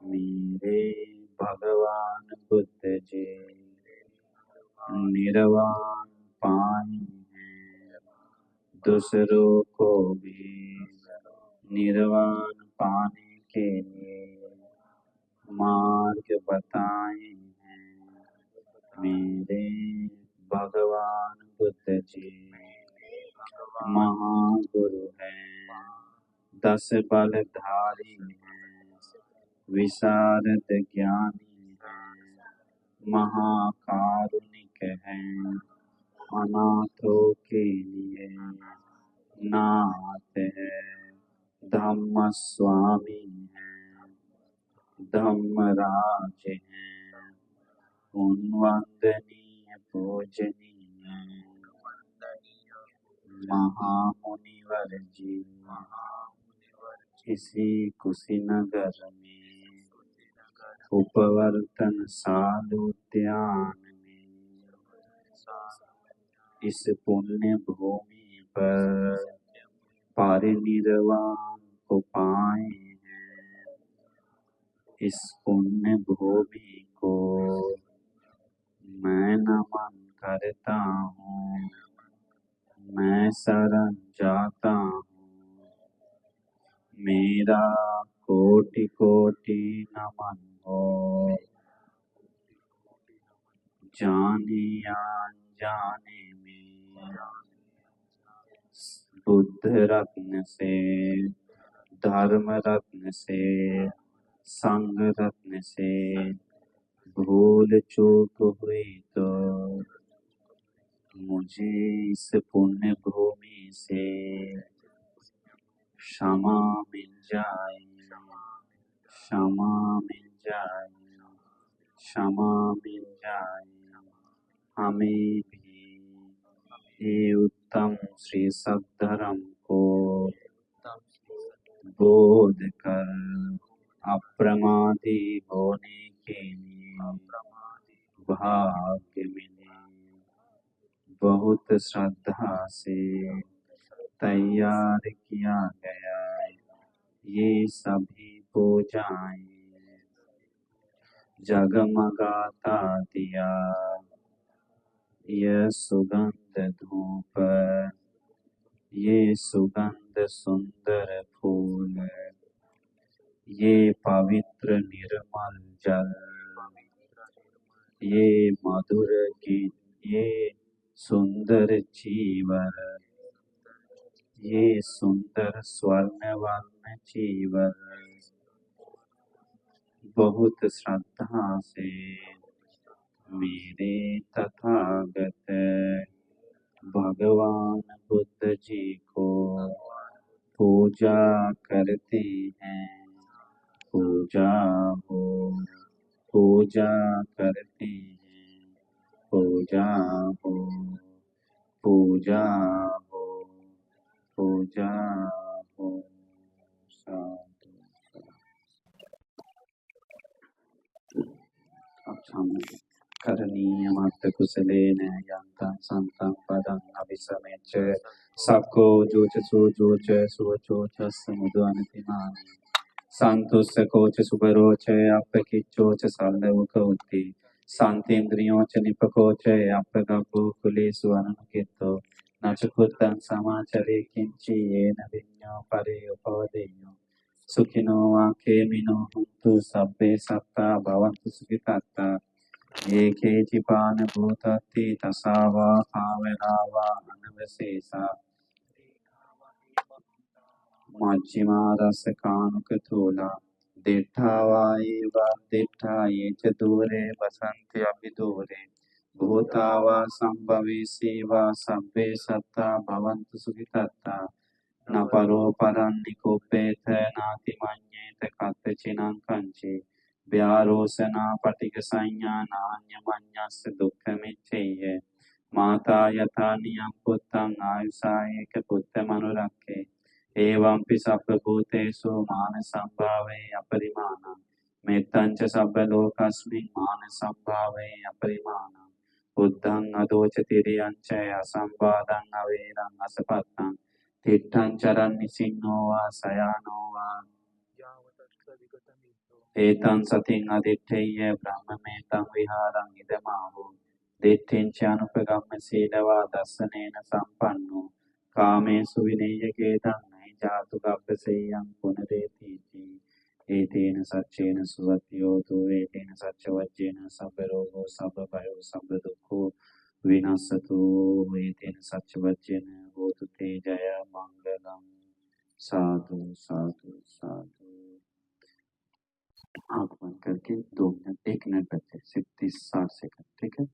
मेरे भगवान बुद्ध जी निर्वाण पाए हैं, दूसरों को भी निर्वाण पाने के लिए मार्ग बताए हैं। मेरे भगवान बुद्ध जी महागुरु हैं, 10 बलधारी हैं, विशारद ज्ञानी हैं, महाकारुणिक हैं, अनाथों के लिए नाथ है, धम्म स्वामी हैं, धम्मराज हैं, वंदनीय पूजनीय हैं। महामुनिवर जी इसी कुशीनगर में उपवर्तन साल उद्यान में इस पुण्य भूमि पर परिनिर्वाण को पाए हैं। इस पुण्य भूमि को मैं नमन करता हूँ, मैं शरण जाता हूँ। मेरा कोटि कोटि नमन हो, जाने अनजाने में बुद्ध रत्न से, धर्म रत्न से, संग रत्न से भूल चूक हुई तो मुझे इस पुण्य भूमि से क्षमा मिल जाए, क्षमा मिल जाए, क्षमा मिल जाए। हमें भी ये उत्तम श्री सद्धर्म को बोध कर अप्रमादी होने के लिए भाग्य मिले। बहुत श्रद्धा से तैयार किया गया ये सभी पूजाएं, जगमगाता दिया यह सुगंध धूप, ये सुगंध सुंदर फूल, ये पवित्र निर्मल जल, ये मधुर गीत, ये सुंदर चीवर, ये सुंदर स्वर्णवर्ण चीवर बहुत श्रद्धा से मेरे तथागत भगवान बुद्ध जी को पूजा करते हैं। पूजा हो, पूजा करते हैं, पूजा हो, पूजा हो, पूजा हो। साधु साधु। करणीयमथ कुशलेन यन्तं सन्तं पदं अभिसमेच्य सबको जोच सो जोच सो चोच समुद्वनतिमानि संतुष्टकोच सुबरोच अपकिच्चोच सल्लवकौति शांतेन्द्रियोच निपकोच अपगपो कुलेषु अनुकितो न च कुतं समाचरे किंचि येन विඤ्ඤो परे उपदेयो सुखिनो वा केमिनो हन्तु सब्बे सत्ता भवन्तु सुखितात्ता ये केचिपान भूतत्ति तसावा कामरावा अनवशेषा मज्जिमादशकानुकतूला दिट्ठा वा एव दिट्ठा ये च दूरे वसन्ति अपि दूरे भूता वा सम्भविष्ये वा सब्बे सत्ता भवन्तु सुखितत्ता न परो परं निकुप्येत नाति मन्येत कथचिनं कञ्चि व्यारोसना पटिकसंज्ञा नान्यमन्यस्य दुःखमिच्छेय माता यथा नियं पुत्रं आयुषा एकपुत्रमनुरक्षे एवंपि सर्वभूतेषु मानसंभावे अपरिमाणं मेत्तं च सर्वलोकस्मिन् मानसंभावे अपरिमाणं बुद्धं अधोचतिर्यं च असंवादं अवेरं असपत्तं तिष्ठं चरन् निसिन्नो वा शयानो वा एतं सतिं अदिठेय ब्रह्ममेतं विहारम् इदमाहु दिठ्ठिं च अनुपगम्य शीलवा दर्शनेन सम्पन्नो कामेषु विनियकेतं नहि जातु गभ्यसेयं पुनरेतीति एतेन सच्चेन सुवत्योतु एतेन सच्चवज्जेन सर्वरोगो सर्वभयो सर्वदुःखो विनश्यतु एतेन सच्चवज्जेन होतु ते जय मंगलम साधु साधु साधु। आँख बंद करके 2 मिनट 1 मिनट बचे सिर्फ 30-60 सेकंड, ठीक है।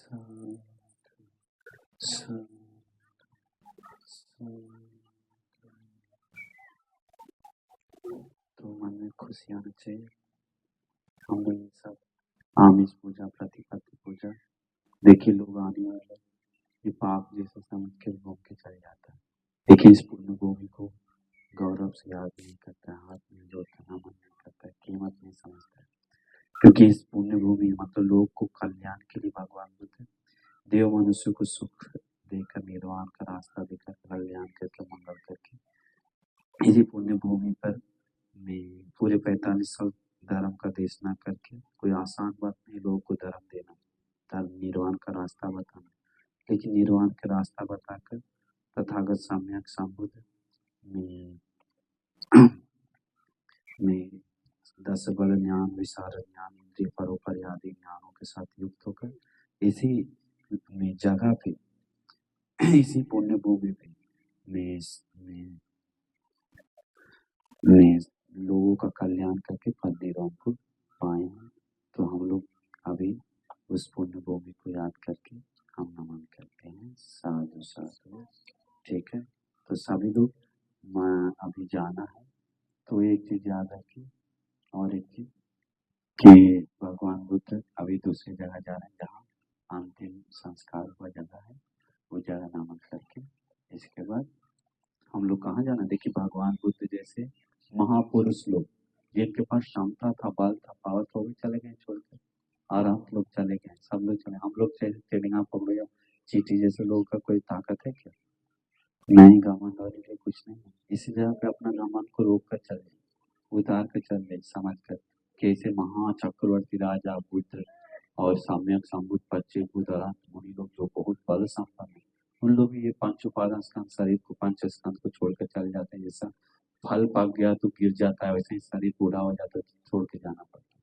शांत शांत शांत। तो मन में खुशी आना चाहिए। हम लोग ये सब आमिष पूजा, प्रतिपत्ति पूजा, देखिए लोग आने वाले ये पाप जैसे समझ के घूम के चले जाता है। देखिए इस पुण्य भूमि को गौरव से याद नहीं करता है, हाथ में जोड़ता है, नमन नहीं करता है, कीमत नहीं समझता है। क्योंकि इस पुण्य भूमि मतलब लोग को कल्याण के लिए भगवान बुद्ध देव मनुष्य को सुख देकर, निर्वाण का रास्ता देकर, कल्याण करके, मंगल करके इसी पुण्य भूमि पर में पूरे 45 साल धर्म का देशना करके, कोई आसान बात नहीं लोगों को धर्म देना, धर्म निर्वाण का रास्ता बताना। लेकिन निर्वाण का रास्ता बताकर तथागत सम्यक संबुद्ध में में 10 बल ज्ञान, विशारद ज्ञान, इंद्रिय परोपरि आदि ज्ञानों के साथ युक्त होकर इसी में जगह पे इसी पुण्य भूमि पे में में लोगों का कल्याण करके पद निर्वाण को पाए हैं। तो हम लोग अभी उस पुण्य भूमि को याद करके हम नमन करते हैं। साधु साधु। ठीक है, तो सभी लोग अभी जाना है तो एक चीज याद रखिए, और एक चीज कि भगवान बुद्ध अभी दूसरी जगह जा रहे हैं जहाँ अंतिम संस्कार हुआ जगह है, वो जगह नमन करके इसके बाद हम लोग कहाँ जाना। देखिए भगवान बुद्ध जैसे महापुरुष लोग जिनके पास क्षमता था, बल था, पावर था, वो भी चले गए छोड़कर, और आप लोग चले गए, सब लोग चले। हम लोग चलेंगे पकड़ो चीटी जैसे लोगों का कोई ताकत है क्या? नहीं, घमंड और ये कुछ नहीं है। इसी जगह पे अपना घमंड को रोक कर चले, उतार कर चल रहे, समझ कर कैसे महाचक्रवर्ती राजा बुद्ध और सम्यक संबुद्ध बच्चे बुद्ध मुनि लोग जो बहुत बल संपन्न है, उन लोग ये पंच उपादान स्कंद शरीर को, पंच स्कंद को छोड़कर चले जाते हैं। जैसा फल पक गया तो गिर जाता है, वैसे ही शरीर बूढ़ा हो जाता है तो छोड़ के जाना पड़ता है।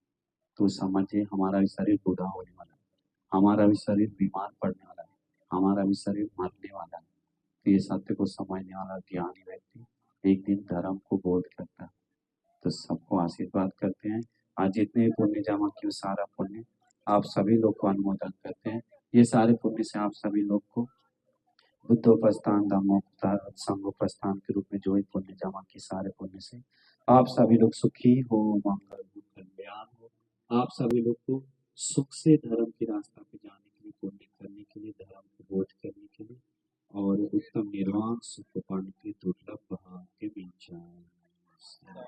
तो समझिए हमारा भी शरीर बूढ़ा होने वाला है, हमारा भी शरीर बीमार पड़ने वाला है, हमारा भी शरीर मरने वाला है। तो ये सत्य को समझने वाला ज्ञानी व्यक्ति एक दिन धर्म को बोध करता है। तो सबको आशीर्वाद करते हैं। आज जितने भी पुण्य जमा किए सारा पुण्य आप सभी लोग को अनुमोदन करते हैं। ये सारे पुण्य से आप सभी लोग को बुद्धोपस्थान, धम्मोपस्थान, संघोपस्थान के रूप में जो भी पुण्य जमा की सारे पुण्य से आप सभी लोग सुखी हो, मंगल हो, कल्याण हो। आप सभी लोग को सुख से धर्म के रास्ता पे जाने के लिए, पुण्य करने के लिए, धर्म को बोध करने के लिए और उत्तम निर्वाण सुख को पाने के लिए दुर्लभ भाग्य मिल जाए।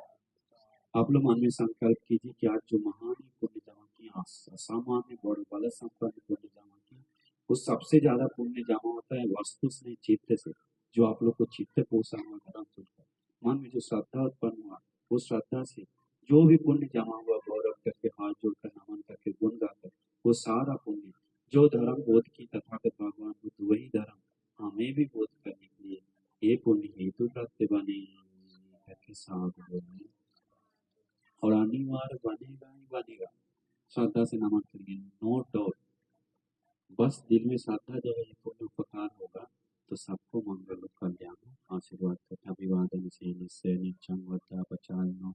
आप लोग मन में संकल्प कीजिए कि आज जो महान पुण्य जमा की, असामान्य बल संपन्न पुण्य जमा की, वो सबसे ज्यादा पुण्य जमा होता है वस्तु से, चित्त से। जो आप लोग को चित्त पोषण हुआ धर्म सुनकर, मन में जो श्रद्धा उत्पन्न हुआ, वो श्रद्धा से जो भी पुण्य जमा हुआ, गौरव करके, हाथ जोड़कर, नमन करके, गुण गाकर, वो सारा पुण्य जो धर्म बोध की तथागत भगवान बुद्ध, वही धर्म हमें भी बोध करने के लिए ये पुण्य हेतु प्राप्त बने करके साधु बोले। और अनिवार्य बनेगा ही बनेगा। श्रद्धा से नमन करिए, नो डाउट। बस दिल में श्रद्धा जब ये पुण्य उपकार होगा तो सबको मंगल और कल्याण हो। आशीर्वाद करते अभिवादन से निश्चय नित्यं वद्यापचारिणो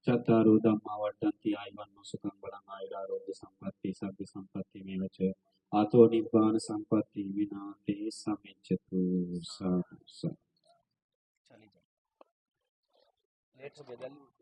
चत्वारो धम्मा वर्धन्ति आयुर्वन्नो सुखं बलं आयुरारोग्य संपत्ति सद्य संपत्ति मेव च अतो निब्बान संपत्ति विनाते समिज्जतु। साधु साधु। चलिए लेट हो गया जल्दी।